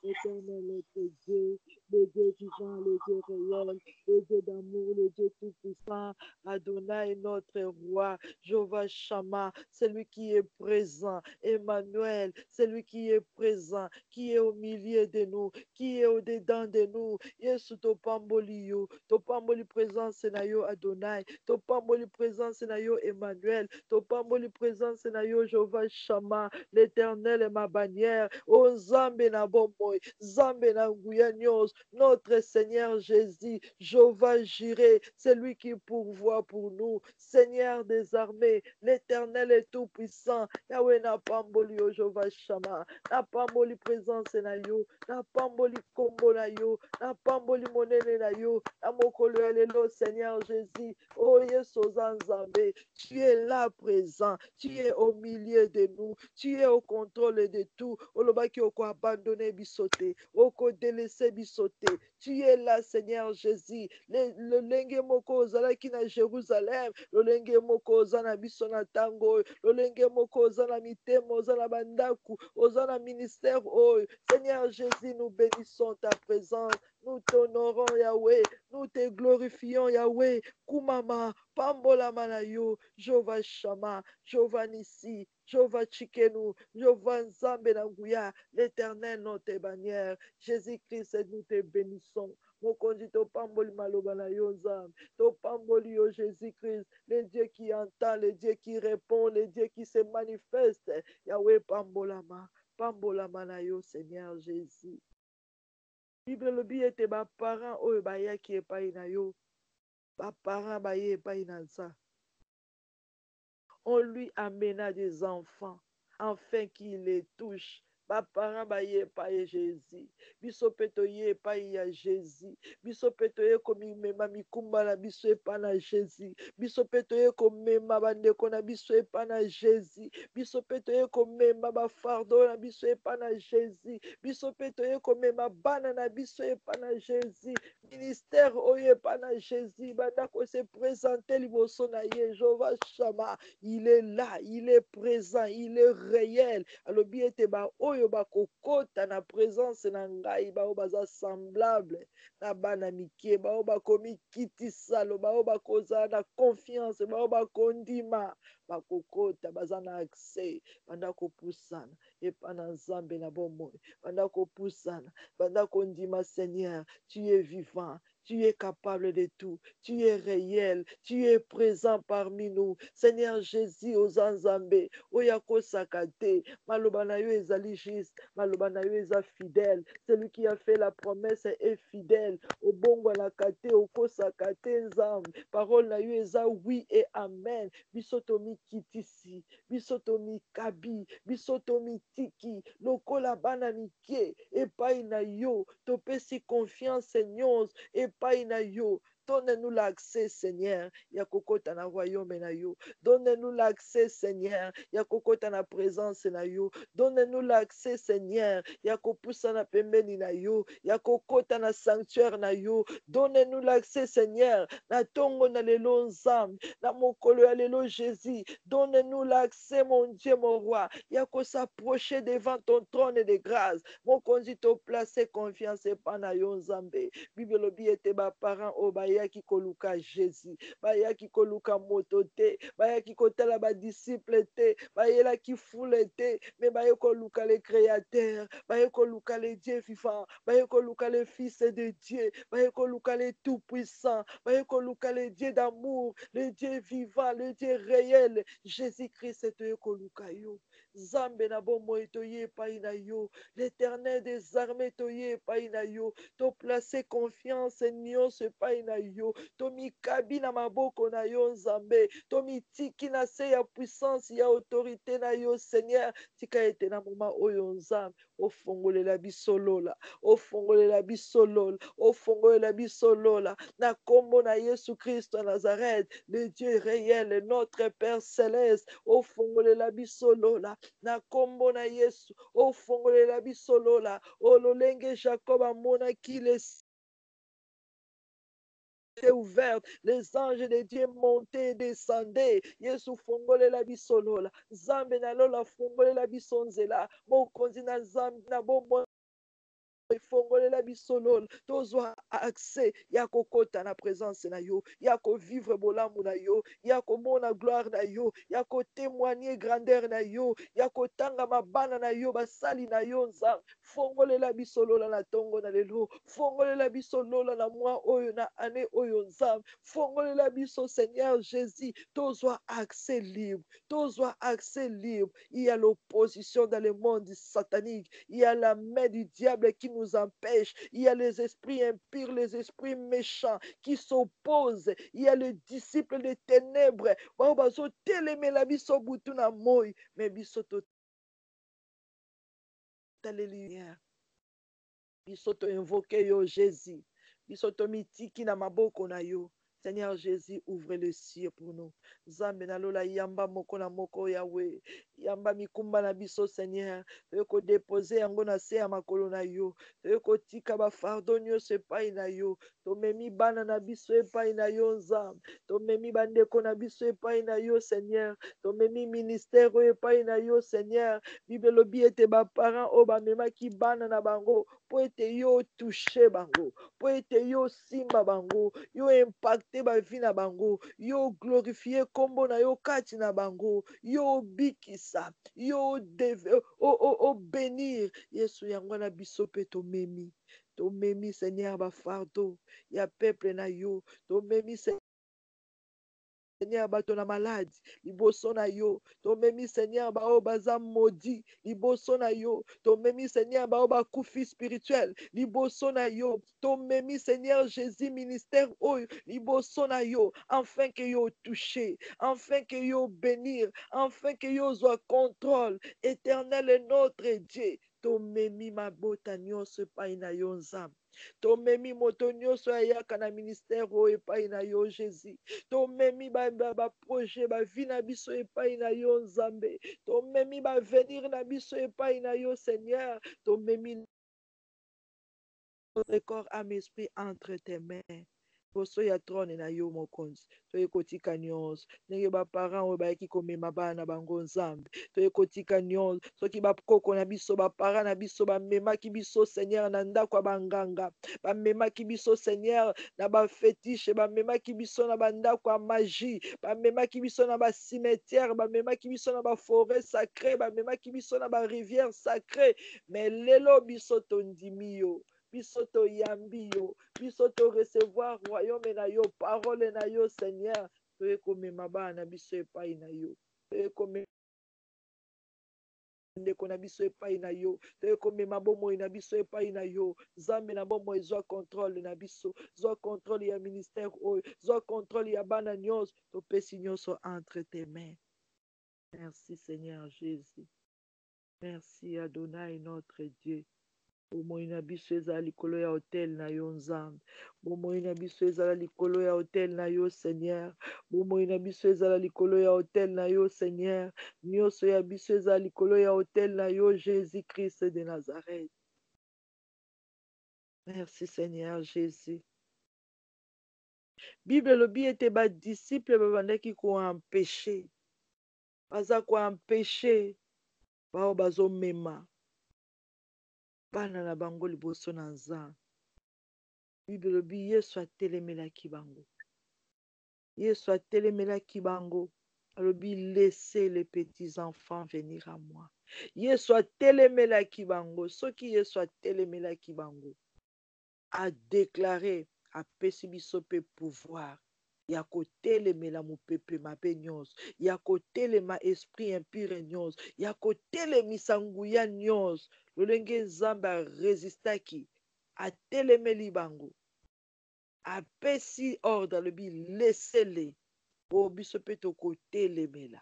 Éternel est Dieu, le Dieu vivant, le Dieu réel, le Dieu d'amour, le Dieu tout-puissant, Adonai, notre roi, Jéhovah Shammah, celui qui est présent, Emmanuel, celui qui est présent, qui est au milieu de nous, qui est au-dedans de nous, Yesu topamboli yo, topamboli présence na yo Adonai, topamboli présence na yo Emmanuel, topamboli présence na yo Jéhovah Shammah, l'Éternel est ma bannière, oh Nzambe na bomboy, Nzambe na nguya nyos, notre Seigneur Jésus, Jéhovah Jireh, c'est lui qui pourvoit pour nous, Seigneur des armées, l'Éternel est tout puissant, Yahweh na pamboli yo Jéhovah Shammah, na pamboli présence na yo, na pamboli kombo na yo, na pamboli monene na yo, na mokolo ya lelo Seigneur Jésus, oh Yesu Nzambe, tu es là présent, tu es au milieu de nous, tu es au contrôle de tout, olobaki oko abandonné bisoté, oko délaissé bisoté, tu es là Seigneur Jésus, le lenge moko ozalaki na Jérusalem, le lenge moko ozana biso na tango, le lenge moko ozana mitemo, ozana bandaku, ozana ministère, oh Seigneur Jésus, nous bénissons ta présence, nous t'honorons Yahweh, nous te glorifions Yahweh, Kumama, Pambola Manayo, Jéhovah Shammah, Jéhovah Nissi, Jéhovah Chikenu, Jéhovah Nzambe Nanguya, l'Éternel notre bannière, Jésus-Christ, nous te bénissons. Mokonzi topamboli maloba na yo Nzambe, topamboli yo Jésus-Christ, le Dieu qui entend, le Dieu qui répond, le Dieu qui se manifeste. Yahweh pambolama, pambolama na yo Seigneur Jésus. Bible le biete ba parents oyo bayaki epai na yo, ba parents baye epai na nza. On lui amena des enfants afin qu'il les touche. Parents baye epai Jésus. Biso pe toye epai ya Jésus. Biso pe toye komimema mikumba na biso epai na Jésus. Biso pe toye komema bandeko na biso epai na Jésus. Biso pe toye komema bafardo na biso epai na Jésus. Biso pe toye komema bana na biso epai na Jésus. Ministère oyo epai na Jésus. Bandako se présenter liboso na ye Jéhovah Shama. Il est là, il est présent, il est réel. Alobi ete ba oyo bakokota na présence na ngai bao baza semblable na bana mike bao bakomi kitisa lo bao bakoza na confiance bao bakondima bakokota baza na accès banda kopusana epa na nzambe na bomoi banda kopusana banda kondima. Seigneur, tu es vivant, tu es capable de tout, tu es réel, tu es présent parmi nous. Seigneur Jésus, aux Nzambe, oyako sakate, maloba na yo ezali juste, maloba na yo eza fidèle. Celui qui a fait la promesse est fidèle. Obongo la kate, oko sakate nzambe. Parole na yo eza oui et amen. Bisotomi kitisi, bisotomi kabi, bisotomi tiki, lokola bana mike, epai na yo, topesi confiance nyonso, epai na yo. Donne-nous l'accès, Seigneur. Yakokota na royaume na yo. Donne-nous l'accès, Seigneur. Yakokota na présence na yo. Donne-nous l'accès, Seigneur. Yakopusa na pembeni na yo. Yakokota na sanctuaire na yo. Donne-nous l'accès, Seigneur. Na tongo na lelo nzambe. Na mokolo ya lelo Jésus. Donne-nous l'accès, mon Dieu, mon roi. Yako s'approcher devant ton trône de grâce. Mon conduite placer confiance pas na yo nzambe. Bible lobi ete ba parents o bayaki koluka Jésus. Bayaki koluka moto te. Bayaki kotala ba disciple te. Bayelaki foule te. Mais bayaki koluka le créateur. Bayaki koluka le Dieu vivant. Bayaki koluka le fils de Dieu. Bayaki koluka le tout puissant. Bayaki koluka le Dieu d'amour, le Dieu vivant, le Dieu réel. Jésus-Christ est koluka yo. Zambe na bombo etoye epai na yo. L'Éternel des armées toye epai na yo. To placer confiance nyonso epai na yo. To mikabi na maboko na yo nzambe. To mitiki na se ya puissance ya autorité na yo Seigneur. Tika ete na moma oyo nzambe. Ofongolela biso lola. Ofongolela biso lola. Ofongolela biso lola. Na kombo na Yesu Christ Nazareth. Le Dieu réel, notre Père céleste. Ofongolela biso lola. Na kombo na Yesu. Ofongolela biso lola. Ololenge Jacob amonaki les ouverte, les anges de Dieu montaient et descendaient. Yesu fongole la bisolola. Zambe na lola fongole la bisonzela. Mokonzi na zambe na bombo ifongolela bisolol tozwa accès ya kokota na présence na yo ya kovivre bolamu na yo ya komona gloire na yo ya kotémoigner grandeur na yo ya kotanga mabana na yo basali na yo nzambe fongolela bisolola na tongo na lelo fongolela bisolola na mwa oyo na ane oyo nzambe fongolela biso Seigneur Jésus tozwa accès libre tozwa accès libre. Il y a l'opposition dans le monde satanique, il y a la main du diable qui nous empêche, il y a les esprits impurs, les esprits méchants qui s'opposent, il y a les disciples des ténèbres mais biso Alléluia. Biso to invoquer yo Jésus. Biso to mitiki na maboko na yo. Seigneur Jésus, ouvre le ciel pour nous. Zambe na lola yamba moko na moko Yahweh. Yamba mikumba na biso Seigneur. Teko déposer yango na se ya makolo na yo. Teko tika ba fardo nyonso epai na yo. Tomemi bana na biso epai na yo nzambe. Tomemi bandeko na biso epai na yo Seigneur. Tomemi ministère epai na yo Seigneur. Bible lobi ete ba parents o ba memaki bana na bango. Po ete yo touché bango. Po ete yo simba bango. Yo impacté ba vie na bango. Yo glorifié kombo na yo kati na bango. Yo bikisa. Yo bénir. Yesu yango na biso pe tomemi. Tomemi Seigneur ba fardo. Ya peuple na yo. Tomemi Seigneur. Seigneur, bato na malade, liboso na yo. Tomemi, Seigneur, bao baza maudit, liboso na yo. Tomemi, Seigneur, bao bakufi spirituel, liboso na yo. Tomemi, Seigneur Jésus, ministère oyo, liboso na yo, afin que yo touché, afin que yo bénir, afin que yo soit contrôle. Éternel est notre Dieu. Tomemi mabota nyonso epai na yo nzambe. Tomemi moto nyonso ayaka na ministère oyo epai na yo Jésus. Tomemi baprojet bavi na biso epai na yo nzambe. Tomemi bavenir na biso epai na yo Seigneur. Tomemi notre corps, âme, esprit entre tes mains. Poso ya trône na yo mokonzi toye kotika nyonso ndenge baparent oyo bayaki komema bana na bango nzambe toye kotika nyonso soki bakoko na biso baparent na biso bamemaki biso Seigneur na ndako ya banganga bamemaki biso Seigneur na bafetishe bamemaki biso na bandako ya magie bamemaki biso na basimetière bamemaki biso na baforêt sacré bamemaki biso na barivière sacré mais lelo biso tondimi yo biso toyambi yo biso to recevoir royaume na yo parole na yo Seigneur toye komema bana biso epai na yo toye komema ndeko na biso epai na yo toye komema bomoi na biso epai na yo nzambe na bomoi zwa contrôle na biso zwa contrôle ya ministère oyo zwa contrôle ya bana nyonso topesi nyonso entre tes mains. Merci Seigneur Jésus, merci Adonai notre Dieu. Bomoi na biso ezala likolo ya hotel na yo nzambe bomoi na biso ezala likolo ya hotel na yo Seigneur bomoi na biso ezala likolo ya hotel na yo Seigneur nyonso ya biso ezala likolo ya hotel na yo Jésus Christ de Nazareth. Merci Seigneur Jésus. Bible lobi ete badisciple babandaki koempêche baza koempêche bao bazomema bana na bango liboso na nzambe. Bible lobi Yesu atelemelaki bango. Yesu atelemelaki bango. Alobi laissez les petits enfants venir à moi. Yesu atelemelaki bango. Soki Yesu atelemelaki bango. A déclaré apesi biso pe pouvoir. Ya kotelemela mopepe mabe nyonso. Ya kotelema esprit impure nyonso. Ya kotelemisa nguya nyonso. Lolenge Nzambe resistaki. Atelemeli bango. Apesi ordre lobi laissez-les. O biso pe tokotelemela.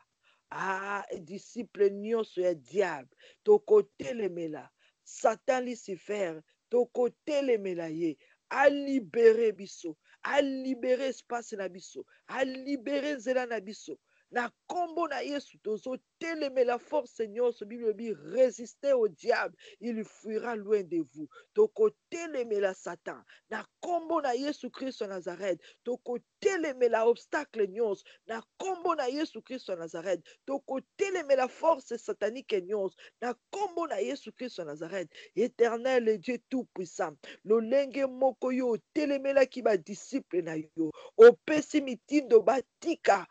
Disciple nyonso ya diable tokotelemela. Satan Lucifer tokotelemela ye. A libéré biso, a libéré espace na biso, a libéré nzela na biso. Na kombo na Yesu tozo telemela force nyonso Bible bi résister au diable, il fuira loin de vous. Toko telemela Satan. Na kombo na Yesu Christ Nazareth, toko telemela obstacle nyonso. Na kombo na Yesu Christ Nazareth, toko telemela force satanique nyonso. Na kombo na Yesu Christ Nazareth, éternel et Dieu tout puissant. Lolenge moko yo telemela ki ba disciple na yo. Opesi mitindo batika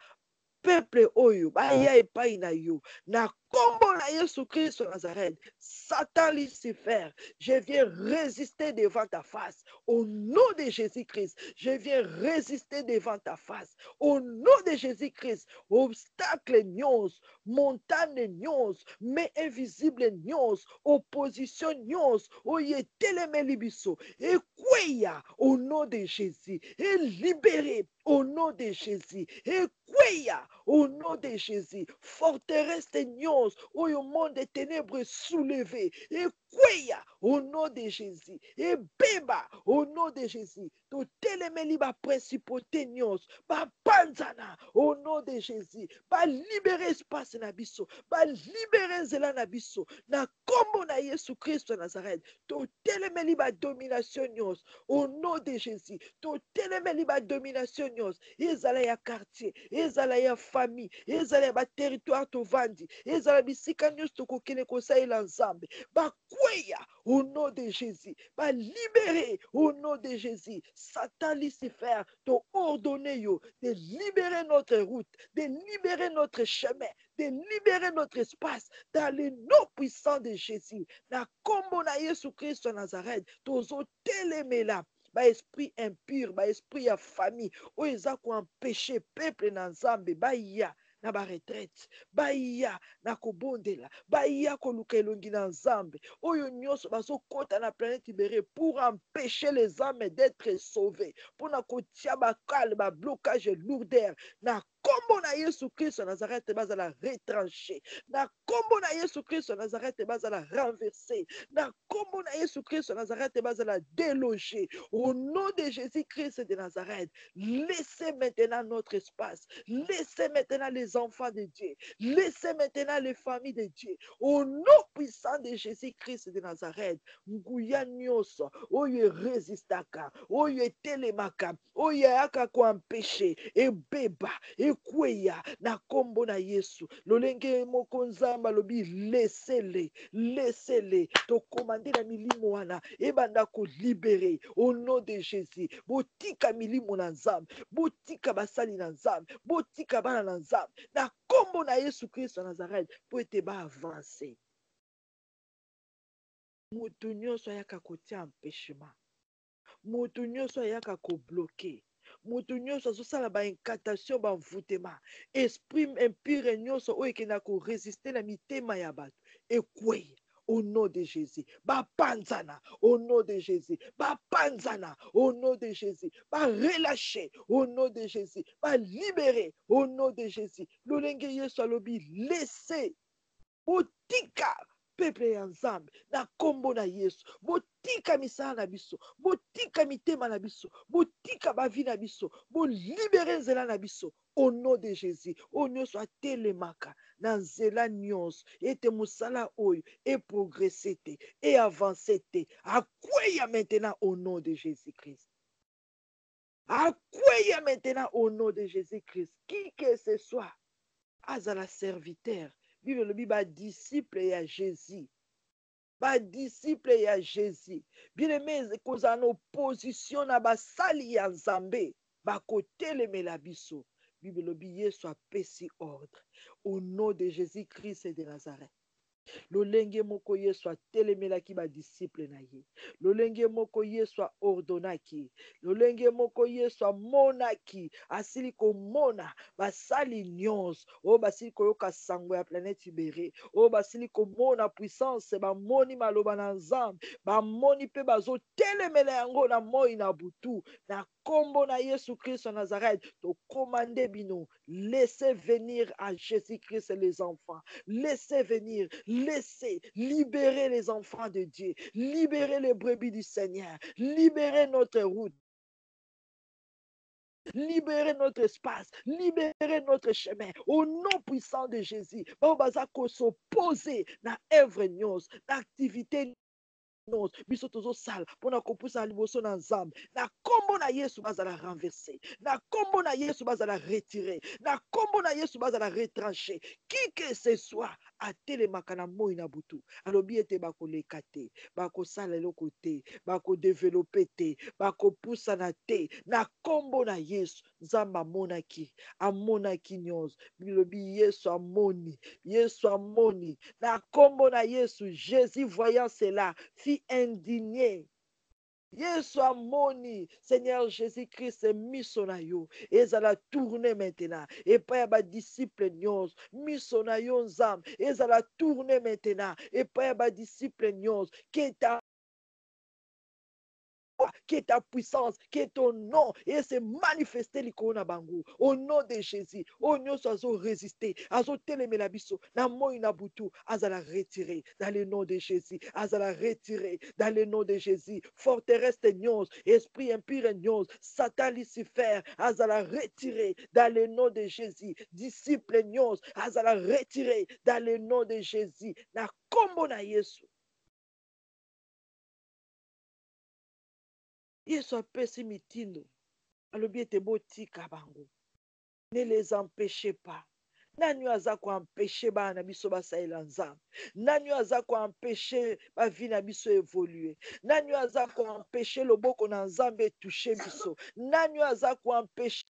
peuple oyo baya epai na yo na kombo na Yesu Christ Nazareth. Satan Lucifer, je viens résister devant ta face au nom de Jésus-Christ. Je viens résister devant ta face au nom de Jésus-Christ. Obstacle nyons, montagne nyons, mais invisible nyons, opposition nyons, oye telemeli biso, et kweya au nom de Jésus, et libéré au nom de Jésus, et kweya au nom de Jésus, forteresse de nyons, oyo monde des ténèbres soulevé, et kweya au nom de Jésus, et beba au nom de Jésus, to telemeli ba principauté nyons, ba panzana au nom de Jésus, ba libérer espace na biso, ba libérer nzela na biso, na kombo na Yesu Christ Nazareth, to telemeli ba domination nyons, au nom de Jésus, to telemeli ba domination nyons, ezala ya quartier, ezala ya famille, ezala ya ba territoire to vandi, ezala bisika nyons to kokene kosaila nzambe, ba kweya au nom de Jésus, ba libérer au nom de Jésus, Satan Lucifer, to ordonner yo de libérer notre route, de libérer notre chemin, de libérer notre espace dans le nom puissant de Jésus. Na kombo na Yesu Christ Nazareth, tozo telemela esprit impur, esprit ya famille oyo eza koempêche peuple na Nzambe baya na retraite, baya na kobondela, baya koluka elongi na Nzambe oyo nyonso bazokota na planète Ibéré pour empêcher les âmes d'être sauvées, pour na kotia bakale blocage lourdaire na kombo na Yesu Christ Nazareth bazala retranché, na kombo na Yesu Christ Nazareth bazala renversé, na kombo na Yesu Christ Nazareth bazala délogé au nom de Jésus-Christ de Nazareth. Laissez maintenant notre espace, laissez maintenant les enfants de Dieu, laissez maintenant les familles de Dieu au nom puissant de Jésus-Christ de Nazareth. Nguya nyonso oyo resistaka oyo etelemaka oyo ayaka koempêche ebeba ekweya na kombo na Yesu lolenge moko Nzambe alobi laissez-les tokomande na milimo wana ebanda ko libérer au nom de Jésus. Botika milimo na Nzambe, botika basali na Nzambe, botika bana na Nzambe na kombo na Yesu Christ Nazareth po ete ba avancer. Moto nyonso ayaka kotia empêchement, moto nyonso ayaka kobloke, moto nyonso azosala baincantation bamvutema, esprit impure nyonso oyo ekenda koresiste na mitema ya bato ekwei au nom de Jésus. Bapanzana au nom de Jésus. Bapanzana au nom de Jésus. Ba relâcher au nom de Jésus. Ba libérer au nom de Jésus. Lolenge Yesu alobi laissez botika peuple ya Nzambe na kombo na Yesu, botika misala na biso, botika mitema na biso, botika bavi na biso, bolibere nzela na biso au nom de Jésus. Oyo nyonso atelemaka na nzela nyonso ete mosala oyo eprogresse te eavance te akweya maintenant au nom de Jésus-Christ. Akweya maintenant au nom de Jésus-Christ. Qui que ce soit azala serviteur, Bible lobi ba disciple ya Jésus, ba disciple ya Jésus, bien aimé kozala na opposition na basali ya Nzambe bakotelemela biso. Bible lobi Yesu apesi ordre au nom de Jésus-Christ de Nazareth. Lolenge moko Yesu atelemelaki ba disciple na ye, lolenge moko Yesu ordonaki, lolenge moko Yesu amonaki asili komona basali nyonso o basili koyoka sango ya planète Ibéré, o basili komona puissance bamoni maloba na Nzambe, bamoni pe bazotelemela yango na moi na butu na kombo na Yesu Christ en Nazareth. To commandez bino, laissez venir à Jésus-Christ les enfants, laissez venir, laissez libérer les enfants de Dieu, libérer les brebis du Seigneur, libérer notre route, libérer notre espace, libérer notre chemin au nom puissant de Jésus. Bazako s'opposer na œuvre nyonso, l'activité biso tozosala mpona kopusa liboso na Nzambe na kombo na Yesu bazala renverser, na kombo na Yesu bazala retirer, na kombo na Yesu bazala retrancher. Qui que ce soit atelemaka na moi na butu alobi ete bakoleka te, bakosala eloko te, bakodevelope te, bakopusana te na kombo na Yesu. Nzambe amonaki nyonso, bilobi Yesu amoni, Yesu amoni na kombo na Yesu. Jésus voyant cela fit indigné. Yesu amoni, Seigneur Jésus-Christ miso na yo ezala tourner maintenant et pas ba disciple nyonso, miso na yo Nzambe ezala tourner maintenant et pas ba disciple nyonso, qui est ta puissance, qui est ton nom, et se manifester l'icône bango au nom de Jésus. Au nom de résister, azo telemela biso, na moi na butu, azala retirer dans le nom de Jésus, azala retirer dans le nom de Jésus. Forteresse de nyons, esprit impur nyons, Satan Lucifer, azala retirer dans le nom de Jésus. Disciple nyons, azala retirer dans le nom de Jésus. Na kombo na Yesu. Yesu apesi mitindo alobi ete botika bango, ne les empêchez pas. Nani aza koempêche bana na biso basalela Nzambe? Nani aza koempêche bavi na biso évoluer? Nani aza koempêche loboko na Nzambe etouche biso? Nani aza koempêche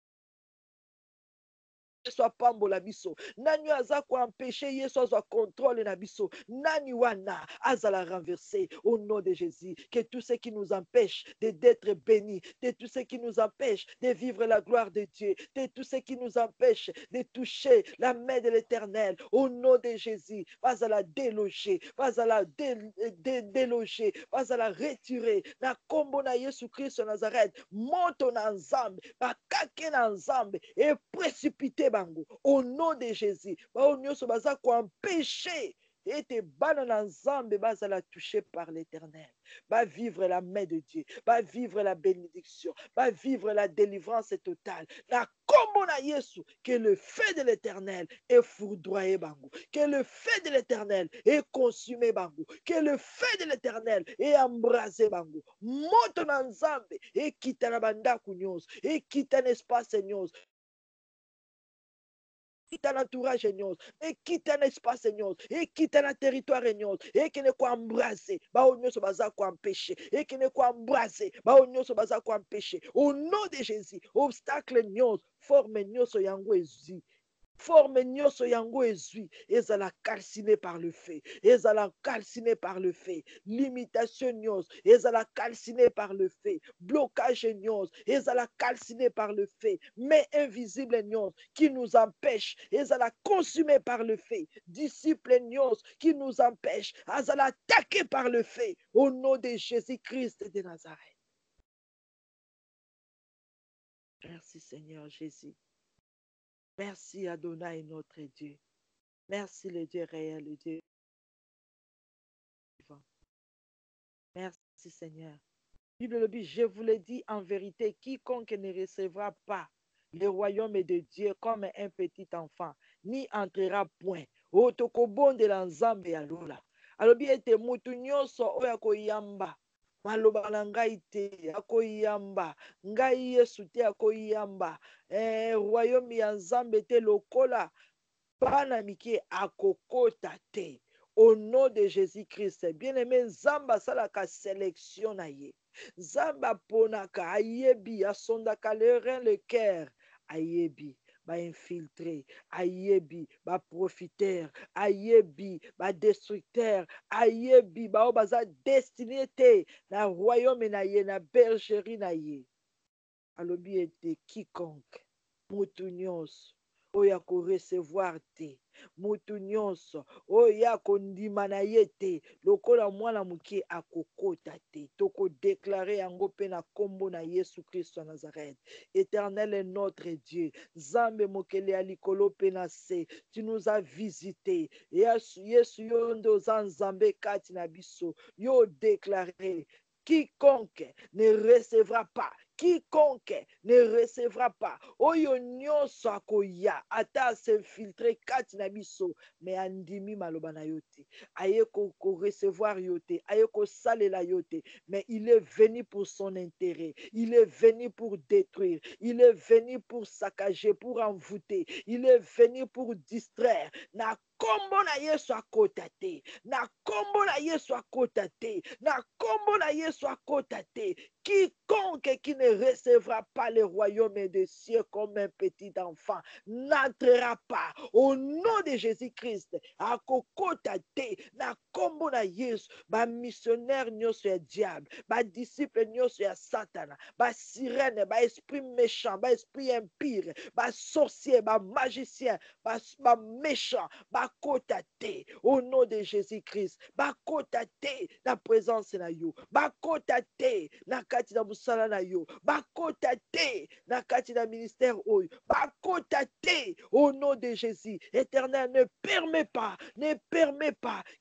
soit pambola biso. Nani aza ko empêcher Yesu azwa contrôle na biso. Nani wana azala renverser au nom de Jésus. Que tout ce qui nous empêche d'être bénis, de tout ce qui nous empêche de vivre la gloire de Dieu, de tout ce qui nous empêche de toucher la main de l'Éternel, au nom de Jésus, vas à la déloger, vas à la déloger, vas à la retirer. Na kombo na Yesu Christ Nazareth, monte na nzambe, bakake na nzambe, et précipité bango, au nom de Jésus. Ba onyoso baza ko empêcher et te bana na nzambe bazala touché par l'Éternel. Va vivre la main de Dieu, va vivre la bénédiction, va vivre la délivrance totale. La kombo na Yesu, que le feu de l'Éternel est foudroyé bango, que le feu de l'Éternel est consumé bango, que le feu de l'Éternel est embrasé bango. Moto na nzambe et quitte na banda kunyos, et quitte un espace nyos, quitte un entourage nyos, et quitte un espace nyos, et quitte un territoire nyos, et qui ne quoi embrasser, ba onyoso baza ko empêcher, et qui ne quoi embrasser, ba onyoso baza ko empêcher. Au nom de Jésus, obstacle nyos, forme nyos yango ezi. Forme nyonso yango ezui ezala calciné par le feu, ezala calciné par le feu, limitation nyonso ezala calciné par le feu, blocage nyonso ezala calciné par le feu, mais invisible nyonso qui nous empêche ezala consumé par le feu, disciple nyonso qui nous empêche ezala attaqué par le feu, au nom de Jésus-Christ de Nazareth. Merci Seigneur Jésus. Merci Adonai notre Dieu. Merci le Dieu réel, le Dieu vivant. Merci Seigneur. Bible le dit, je vous le dis en vérité, quiconque ne recevra pas le royaume de Dieu comme un petit enfant, ni entrera point. Otokobonde la nzambe ya lola. Alobi ete mutu nyonso oyo akoyamba maloba na ngai te akoyamba ngai Yesu te akoyamba royaume ya nzambe te lokola bana mike akokota te. Au nom de Jésus-Christ, bien-aimé, Nzamba salaka sélection na ye. Nzamba ponaka ayebi asondaka le rein le cœur ayebi ba infiltré ayebi ba profiteur ayebi ba destructeur ayebi ba baza destiné te na royaume na ye na bergerie na ye. Alobi ete quiconque mutu nyonso oyo akorecevoir te, mutu nyonso oyo akondima na ye te lokola mwana moke akokota te. Tokodeklare yango mpe na kombo na Yesu Kristo ya Nazareth. Éternel est notre Dieu, Nzambe mokele ya likolo mpe na se, tu nous as visité. Yesu yo nde oza Nzambe kati na biso, yo déclaré quiconque ne recevra pas, quiconque ne recevra pas oyo nyonso akoya ata s'infiltrer kati na biso me andimi maloba na yo te aye ko recevoir yo te aye ko salela yo te, mais il est venu pour son intérêt, il est venu pour détruire, il est venu pour saccager, pour envoûter, il est venu pour distraire. Na kombo na Yesu akota te, na kombo na Yesu akota te, na kombo na Yesu akota te. Quiconque qui ne recevra pas le royaume des cieux comme un petit enfant n'entrera pas. Au nom de Jésus-Christ, akokota te, na kombo na Yesu, ba missionnaire nyonso ya diable, ba disciple nyonso ya Satana, ba sirène, ba esprit méchant, ba esprit impire, ba sorcier, ba magicien, ba méchant, ba kota te. Au nom de Jésus-Christ, ba kota te na présence na yo, ba kota te na kati na musala na yo, ba kota te na kati na ministère oyo, ba kota te. Au nom de Jésus, Éternel, ne permet pas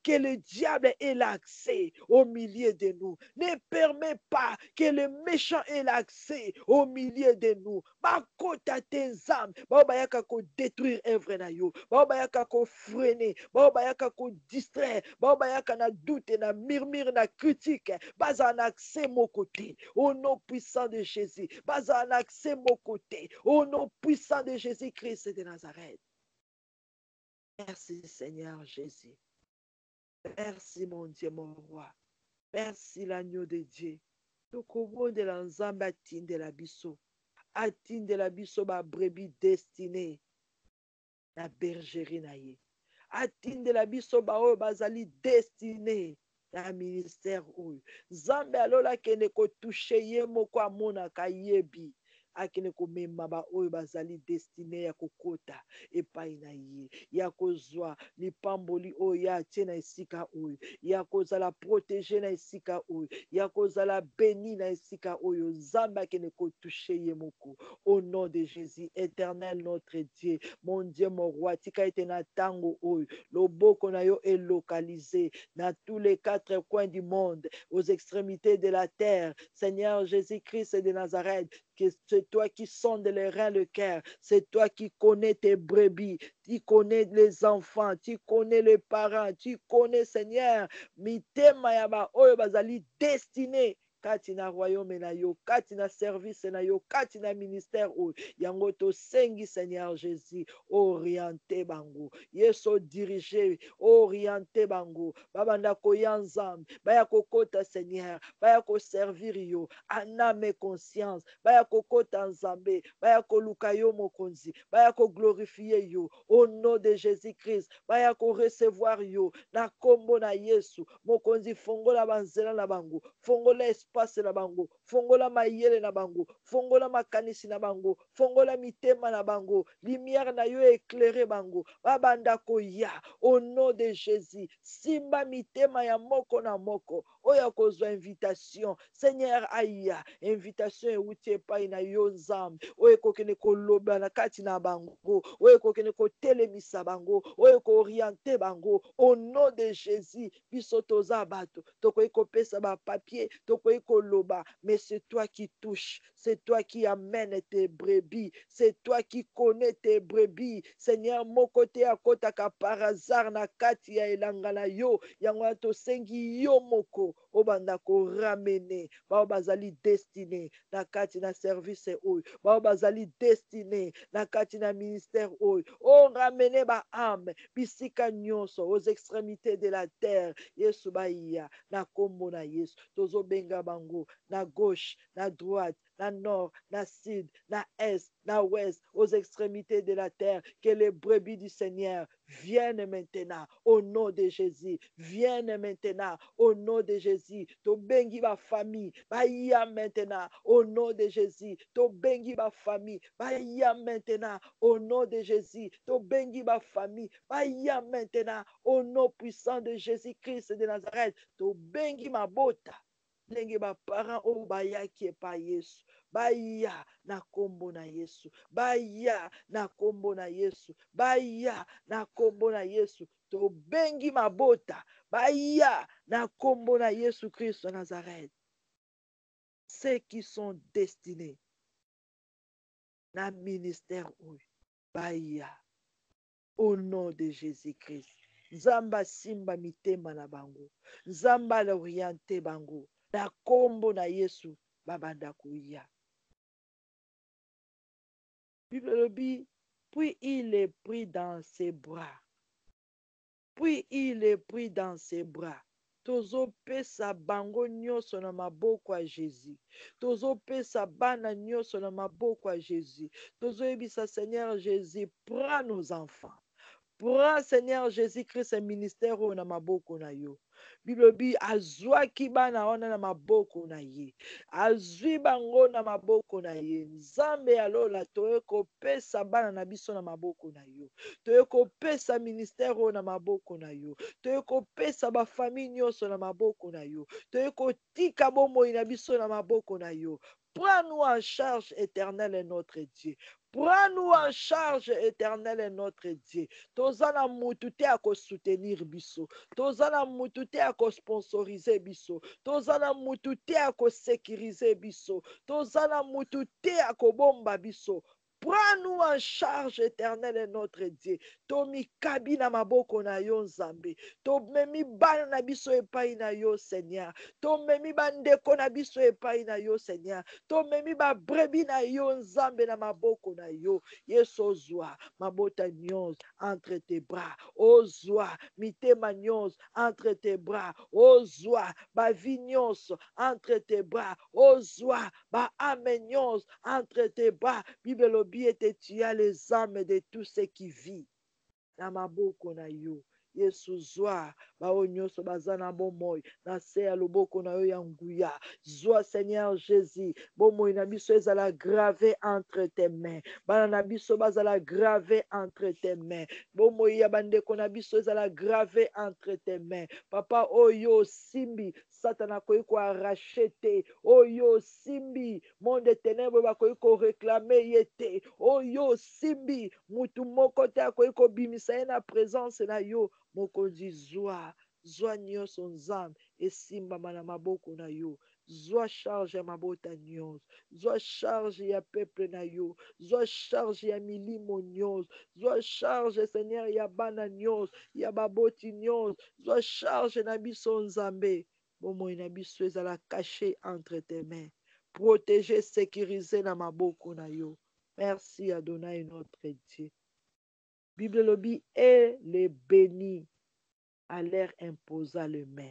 que le diable ait l'accès au milieu de nous. Ne permet pas que le méchant ait l'accès au milieu de nous. Bakota te nzambe, bayaka ko détruire œuvre na yo, bayaka ko freiner, bayaka ko distraire, bayaka na doute, na murmure, na critique, baza en accès mon côté. Au nom puissant de Jésus, baza en accès mon côté. Au nom puissant de Jésus-Christ de Nazareth. Merci Seigneur Jésus. Merci mon Dieu, mon roi. Merci l'agneau de Dieu. Tokobo de la nzambe atinde la biso. Atinde la biso ba brebis destinée. na bergerie na ye. Atindela biso baoyo bazali destiné na ministère oyo. Nzambe alola kende kotushe ye moko amonaka yebi. Akene komema baoyo bazali destiné ya kokota epai na ye, ya kozwa lipamboli oyo ya atie na esika oyo, ya kozala protege na esika oyo, ya kozala beni na esika oyo. Nzambe akene kotushe ye moko. Au nom de Jésus, éternel notre Dieu, mon Dieu, mon roi, tika ete na tango oyo loboko na yo est localisé dans tous les quatre coins du monde, aux extrémités de la terre. Seigneur Jésus-Christ de Nazareth, que c'est toi qui sondes les reins, le cœur. C'est toi qui connais tes brebis, tu connais les enfants, tu connais les parents, tu connais, Seigneur, mitema ya ba oyo bazali destiné kati na royaume na yo, kati na service na yo, kati na ministère oyo. Yango tosengi, Seigneur Jésus, orienté bango. Yeso dirige, orienté bango. Babanda koya nzambe, baya kokota, Seigneur, baya ko servir yo, aname conscience, baya kokota nzambe, baya koluka yo mokonzi, baya ko glorifier yo. Au nom de Jésus-Christ, baya ko recevoir yo, na kombo na Yesu, mokonzi fongola banzela na bango, fongola espace na bango, fongola mayele na bango, fongola makanisi na bango, fongola mitema na bango, lumière na yo éclairé bango, babanda koya, au nom de Jésus, simba mitema ya moko na moko, oya kozwa invitation, Seigneur aya, invitation euti epai na yo nzambe, oyo kokene koloba na kati na bango, oyo kokene kotelemisa bango, oyo ko orienter bango, au nom de Jésus, biso toza bato, tokoki kopesa ba papier, tokoki koloba, mais c'est toi qui touches, c'est toi qui amène tes brebis, c'est toi qui connais tes brebis, Seigneur, moko te akotaka par hasard na kati ya elanga na yo, yango tosengi yo moko, obanda ko ramene, bao bazali destiné na kati na service oyo, bao bazali destiné na kati na ministère oyo, o ramene ba âme, bisika nyonso, aux extrémités de la terre, Yesu baiya, na kombo na Yesu, tozo benga bango, na gauche, na droite, na nord, na sud, na est, na ouest, aux extrémités de la terre, que les brebis du Seigneur viennent maintenant, au nom de Jésus, viennent maintenant, au nom de Jésus, to bengi ba famille, ba ya maintenant, au nom de Jésus, to bengi ba famille, ba ya maintenant, au nom de Jésus, to bengi ba famille, ba ya maintenant, au nom puissant de Jésus-Christ de Nazareth, to bengi ma bota, ndenge ba parents o bayaki epai Yesu, baya na kombo na Yesu, baya na kombo na Yesu, baya na kombo na Yesu, to bengi mabota, baya na kombo na Yesu Christ de Nazareth. Ceux qui sont destinés na ministère oyo, baya au nom de Jésus-Christ. Nzamba simba mitema na bango, nzamba l'oriente bango, na kombo na Yesu babanda kuya. Bible le dit, puis il est pris dans ses bras. Puis il est pris dans ses bras. Tozopesa bango nyonso na maboko ya Jésus. Tozopesa bana nyonso na maboko ya Jésus. Tozoyebisa Seigneur Jésus, prends nos enfants. Prends Seigneur Jésus-Christ un ministère na maboko na yo. Bible bi azwaki bana wana na maboko na ye, azwi bango na maboko na ye. Nzambe alola toye kopesa bana na biso na maboko na yo, toye kopesa ministère na maboko na yo, toye kopesa bafamille nyonso na maboko na yo, toye kotika bomoi na biso na maboko na yo. Prends-nous en charge, Éternel et notre Dieu. Prends-nous en charge, Éternel et notre Dieu. Tozana mutu te ako soutenir biso, tozana mutu te ako sponsoriser biso, tozana mutu te ako sécuriser biso, tozana mutu te ako bomba biso. Prends-nous en charge, Éternel et notre Dieu. Tomi kabi na maboko na yo nzambe. Tomemi bana na biso epai na yo Seigneur. Tomemi bandeko na biso epai na yo Seigneur. Tomemi ba brebi na yo nzambe na maboko na yo. Yesu ozwa mabota nyonso entre tes bras. Ozwa mitema nyonso entre tes bras. Ozwa ba vie nyonso entre tes bras. Ozwa ba ame nyonso entre tes bras. Bible était tu as les âmes de tous ceux qui vivent. na maboko na yo. Yesu zwa bao nyonso baza na bomoi na se ya loboko na yo ya nguya. Zwa Seigneur Jésus bomoi na biso ezala gravé entre tes mains. Bana na biso bazala gravé entre tes mains. Bomoi ya bandeko na biso ezala gravé entre tes mains. Papa oyo simbi Satana koyi ko arracher te. Oyo simbi monde ténèbre bakoyi ko réclamer yete. Oyo simbi mutu moko te akoyi ko bimisa ye na présence na yo. Mokonzi zwa nyonso nzambe esimbama na maboko na yo. Zwa charge ya mabota nyonso. Zwa charge ya peuple na yo. Zwa charge ya milimo nyonso. Zwa charge Seigneur ya bana nyonso, ya baboti nyonso. Zwa charge na biso nzambe. Bomoi na biso ezala caché entre tes mains. Protégé, sécurisé na maboko na yo. Merci Adonai notre Dieu. Bible lobi et les bénis à leur imposa le main.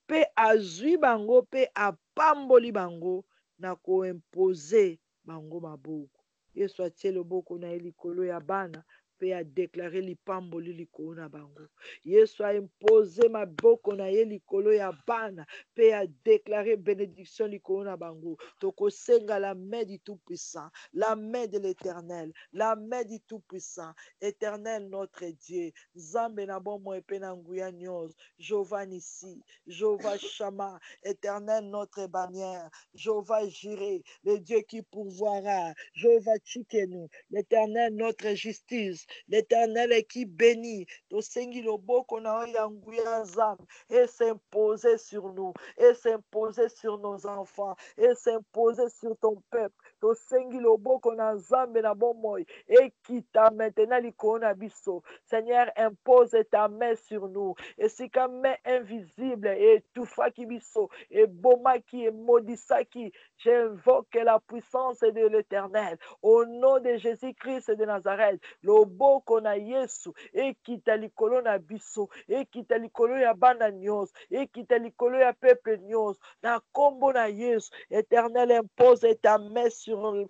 Pe azui bango pe apamboli bango na ko impose bango maboko. Yesu atie loboko na likolo ya bana pe a déclaré lipamboli likolo na bango. Yesu a imposé maboko na ye likolo ya bana pe a déclaré bénédiction likolo na bango. Toko senga la main du Tout-Puissant, la main de l'Éternel, la main du Tout-Puissant, Éternel notre Dieu. Zambe na bomo epe na nguya nyonso. Jehovah Nissi, Jehovah Shama, Éternel notre bannière, Jehovah Jireh, le Dieu qui pourvoira, Jehovah Tchikenu, l'Éternel notre justice, l'Éternel qui bénit, Tosengi loboko na oyanguya nzambe, et s'imposer sur nous, et s'imposer sur nos enfants, et s'imposer sur ton peuple. Tosengi loboko na nzambe na bomoi, et qui t'a maintenant likolo na biso. Seigneur, impose ta main sur nous, et si comme main invisible et étouffaki biso, et bomaki et maudissaki, j'invoque la puissance de l'Éternel au nom de Jésus-Christ de Nazareth. Loboko na Yesu ekita likolo na biso, ekita likolo ya bana nyonso, ekita likolo ya peuple nyonso. Na kombo na Yesu, Éternel, impose ta main sur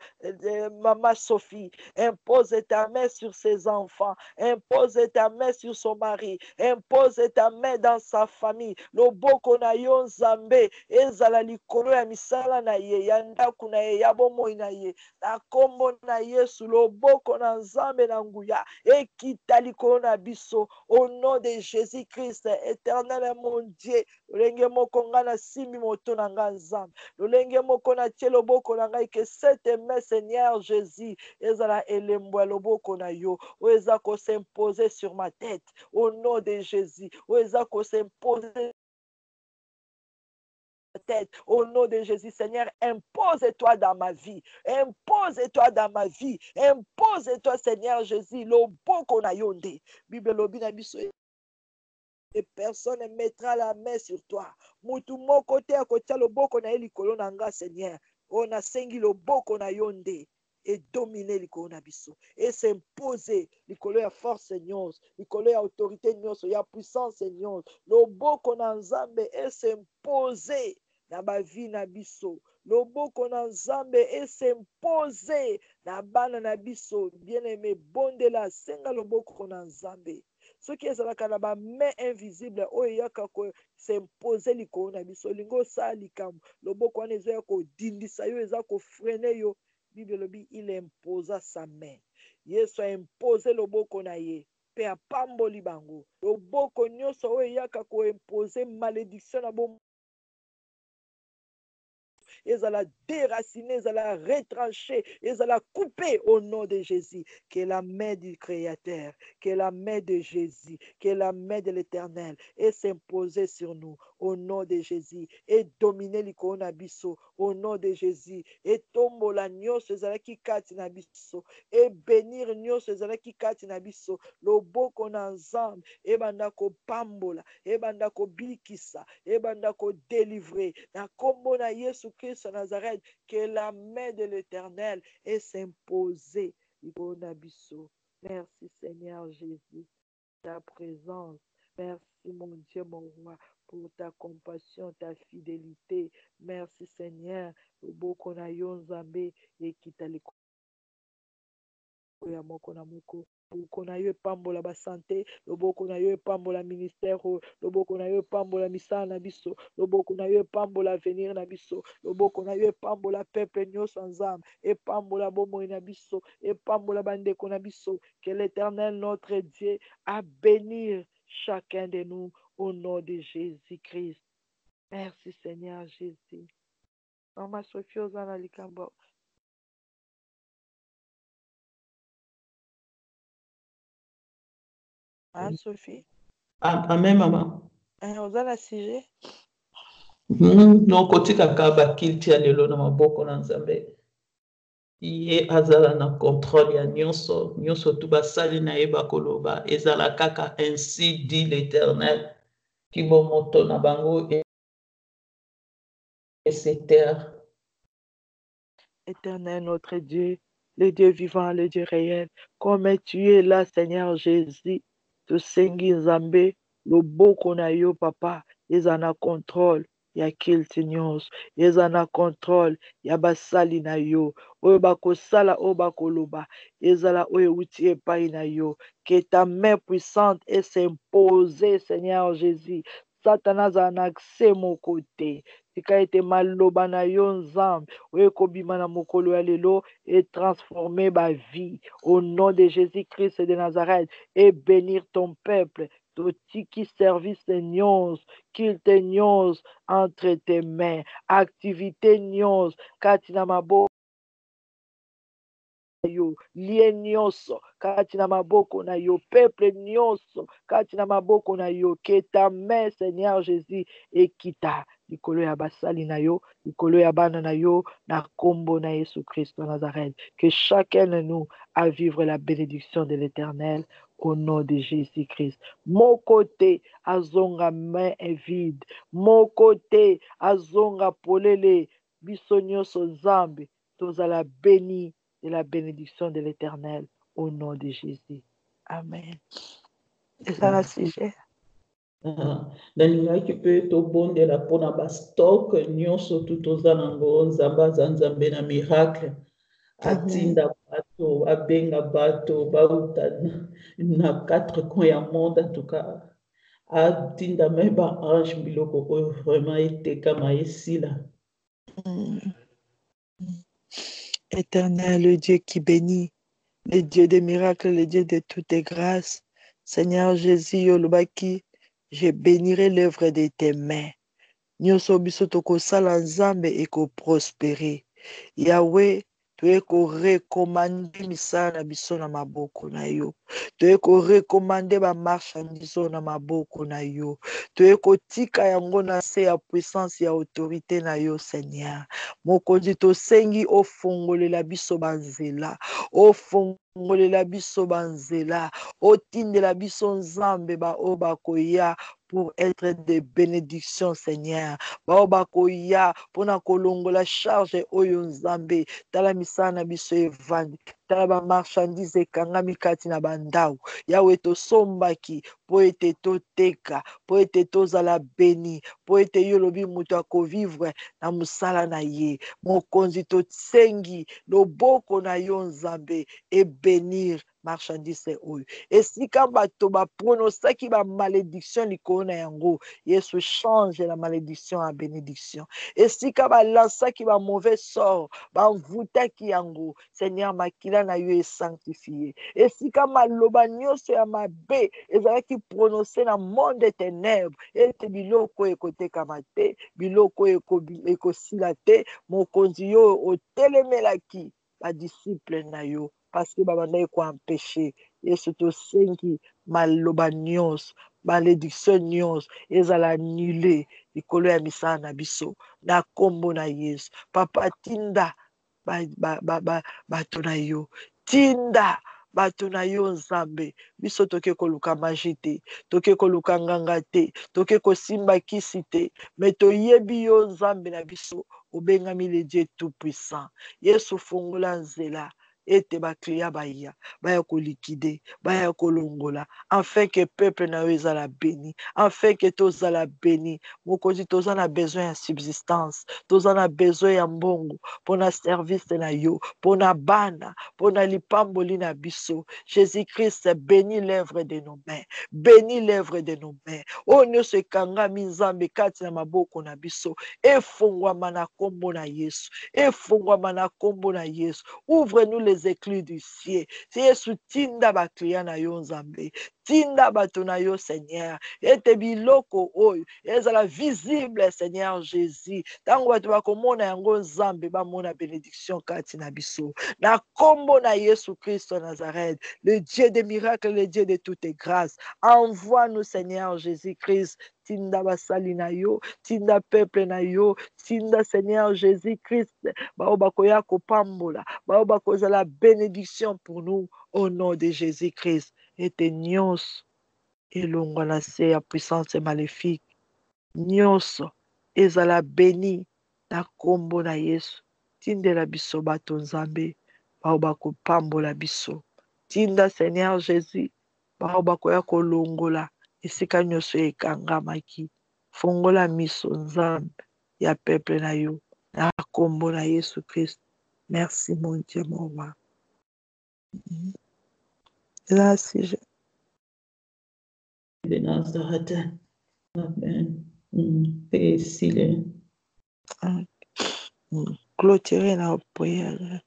Maman Sophie, impose ta main sur ses enfants, impose ta main sur son mari, impose ta main dans sa famille. Loboko na yo nzambe ezala likolo ya misala na ye, ya ndaku na ye, ya bomoi na ye. Na kombo na Yesu, loboko na nzambe na nguya ekita likolo na biso au nom de Jésus-Christ. Éternel mon Dieu, lolenge moko nga na simbi moto na nga nzambe, lolenge moko na tie loboko na ngai que cette main Seigneur Jésus ezala elembo ya loboko na yo o eza ko s'imposer sur ma tête au nom de Jésus, o eza ko s'imposer tête. Au nom de Jésus, Seigneur, impose-toi dans ma vie. Impose-toi dans ma vie. Impose-toi, Seigneur Jésus. Loboko na yonde. Bible lobi na biso. Et personne ne mettra la main sur toi. Mutu moko te akotia loboko na likolo na nga, Seigneur. On a sengi loboko na yonde. Et dominer likolo na biso. Et s'imposer likolo ya force nyonso, likolo ya autorité nyonso, ya puissance nyonso. Loboko na nzambe et s'imposer na ba vie na biso. Loboko na nzambe et s'imposer na bana na biso. Bien-aimé, bondela senga loboko na nzambe. Ce qui ezalaka na ba main invisible oyo eyaka ko s'imposer likolo na biso. Lingo sa likambo. Loboko wana ezoya ko dindisa yo, eza ko freiner yo. Bible lobi il imposa sa main. Yesu a imposé loboko na ye. Pe apamboli bango. Loboko nyonso oyo eyaka ko imposer malédiction na bomoi. Ils allaient déraciner, ils allaient retrancher, ils allaient couper au nom de Jésus. Que la main du Créateur, que la main de Jésus, que la main de l'Éternel et s'imposer sur nous au nom de Jésus et dominer l'icône abisso au nom de Jésus et tomber la nyos ezalaki kati na biso et bénir nyos ezalaki kati na biso loboko na nzambe ebanda ko pambola ebanda ko bilikisa ebanda ko délivrer na kombo na Yesu Christ Nazareth, que la main de l'Éternel est s'imposer. Merci Seigneur Jésus, ta présence. Merci mon Dieu, mon roi, pour ta compassion, ta fidélité. Merci Seigneur, beaucoup na yo nzambe et qui t'a ya moko na moko. Loboko na yo epambola basante, loboko na yo epambola ministère, loboko na yo epambola misala na biso, loboko na yo epambola avenir na biso, loboko na yo epambola peuple nyonso nzambe, epambola bomoi na biso, epambola bandeko na biso. Que l'Éternel notre Dieu a bénir chacun de nous au nom de Jésus-Christ. Merci Seigneur Jésus. Mama Sophie ozana likambo. Hein, Sophie? Amen, maman. Ozana sujet? Non, kotika kaba kiltia lelo na maboko na Nzambe. Ye azala na contrôle ya nyonso tu basali na ye bakoloba ezala kaka ainsi dit l'Éternel kibomoto na bango et cette terre. Éternel notre Dieu, le Dieu vivant, le Dieu réel, comme tu es là, Seigneur Jésus, tosengi Nzambe, loboko na yo papa, eza na contrôle ya kilti nyonso, eza na contrôle ya basali na yo, oyo bakosala oyo bakoloba, ezala oyo euti epai na yo, que ta main puissante et s'impose, Seigneur Jésus. Satan azala na accès moko te, tika ete maloba na yo Nzambe oyo ekobima na mokolo ya lelo et ma vie au nom de Jésus-Christ de Nazareth et bénir ton peuple, totiki service nyonso, kilte nyonso entre tes mains, activité nyonso kati na maboko yo, lie nyonso kati na maboko na yo, peuple nyonso kati na maboko na yo, que ta main Seigneur Jésus ekita likolo ya basali na yo, likolo ya bana na yo, na kombo na Yesu Christ de Nazareth. Que chacun de nous a vivre la bénédiction de l'Éternel au nom de Jésus-Christ. Mon côté azonga main est vide, mon côté azonga polele biso nyonso Nzambe tozala béni de la bénédiction de l'Éternel au nom de Jésus. Amen. Et ça, le sujet. Nalingaki mpe tobondela mpona bastock nyonso tu toza nango Nzambe aza Nzambe na miracle atinda bato abenga bato bauta na 4 coins ya monde en tout cas atinda me baange biloko oyo vraiment etekama esila. Éternel, le Dieu qui bénit, le Dieu des miracles, le Dieu de toutes les grâces, Seigneur Jésus yolobaki, je bénirai l'œuvre de tes mains. Nyonso biso tokosala Nzambe ekoprospérer. Yahweh, toye korekomande misala na biso na maboko na yo, toye korekomande bamarchandise na maboko na yo, toye kotika yango na se ya puissance ya autorité na yo Seigneur. Mokonzi tosengi ofongolela biso banzela, ofongolela biso banzela, otindela biso Nzambe oyo bakoya pour être de bénédictions, Seigneur. Baobakoya pour na kolongola charge oyo Nzambe tala misala na biso evandi tala ba marchandise ekangami kati na bandao Yawe tosombaki po ete toteka po ete tozala beni po ete yo lobi moto akovivre na mosala na ye mokonzi tosengi loboko na yo Nzambe ebénir marchandise oyo esika bato bapronosaki ba malédiction likolo na yango Yesu change la malédiction en bénédiction esika balansaki ba mauvais sort bavutaki yango Seigneur makila na yo esanctifie esika maloba nyonso ya mabe ezalaki prononce na monde des ténèbres ete biloko ekotekama te biloko ekosila te mokonzi yo otelemelaki badisciple na yo parce que babandaki koempêche Yesu tosengi maloba nyonso malédiction nyonso ezala annulé likolo ya misala na biso na kombo na Yesu papa tinda bato na yo tinda bato na yo Nzambe biso toke koluka magie te toke koluka nganga te toke kosimba kisi te me toyebi yo Nzambe na biso obengami le Dieu tout puissant Yesu fungola nzela ete baklia baya baya kolikide baya kolongola afin que peuple na yo ezala béni, afin que tozala béni. Mokonzi toza na besoin ya subsistance, toza na besoin ya mbongo mpona service na yo, mpona bana, mpona lipamboli na biso. Jésus-Christ, bénis l'œuvre de nos mains, bénis l'œuvre de nos mains. Oyo nyonso ekangami nzambe kati na maboko na biso, efungwama na kombo na Yesu, efungwama na kombo na Yesu. Ouvre-nous les écluses du ciel. Yesu, tinda baklia na yo nzambe, tinda bato na yo Seigneur, ete biloko oyo ezala visible Seigneur Jésus. Tango bato bakomona yango nzambe bamona bénédiction kati na biso. Na kombo na Yesu Christ Nazareth, le Dieu des miracles, le Dieu de toutes grâces. Envoie-nous Seigneur Jésus-Christ. Tinda basali na yo, tinda peuple na yo, tinda Seigneur Jésus-Christ. Bao bakoya kopambola, bao bakoza la bénédiction pour nous au nom de Jésus-Christ. Et nyonso elongwa na se ya puissance maléfique. Nyonso ezala béni na kombo na Yesu. Tindela biso bato nzambe, bao bakopambola biso. Tinda Seigneur Jésus, bao bakoya kolongola esika nyonso ekangamaki. Fongola miso nzambe ya peuple na yo, na kombo na Yesu Christ. Merci mon Dieu, mon roi. Là, si je... De Nazareth. Amen. Paix, silence. Clôturer la prière.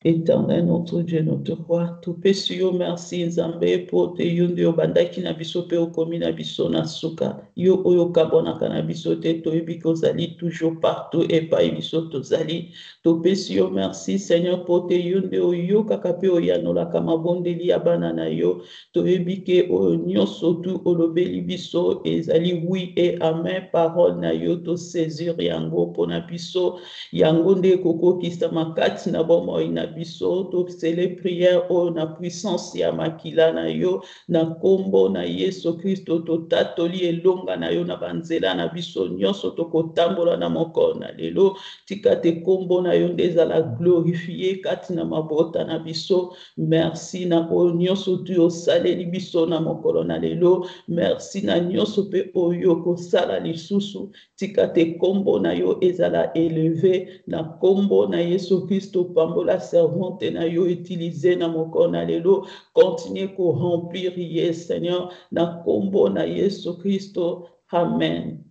Éternel notre Dieu, notre roi, tout pécio, merci Nzambe pour te yunde obandaki na biso pe okomi na biso na suka. Yo oyo kabonaka na biso te toyebi kozali toujours partout et pa biso tozali. To pécio, merci Seigneur pour te yunde oyo kaka pe oyanolaka mabondeli ya bana na yo. Toyebi ke oyo nyonso tu olobeli biso ezali oui et amen parole na yo to saisir yango pona biso. Yango nde kokokisa makati na bomoi na biso to sele prière o na puissance ya makila na yo na kombo na Yesu Kristo to tatoli elonga na yo na banzela na biso nyonso to kotambola na moko na lelo tika te kombo na yo ndezala glorifié kati na mabota na biso. Merci na o nyonso tu osaleli biso na mokolo na lelo. Merci na nyonso pe oyo kosala lisusu tika te kombo na yo ezala élevé na kombo na Yesu Kristo pambola servante na yo utilisé na moko na lelo. Continue ko remplir yes Seigneur na kombo na Yesu Kristo. Amen.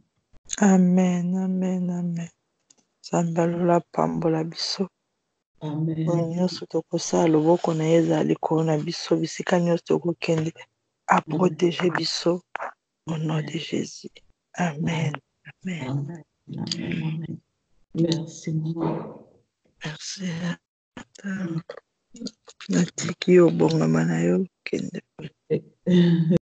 Amen, amen, amen. Sambalola pambola biso. Amen. Nyonso tokosala loboko na ye ezala likolo na biso bisika nyonso tokokende aprotéger biso au nom de Jésus. Amen. Amen. Amen. Amen. Amen. Merci maman. Merci. Natiki obongama na yo kende.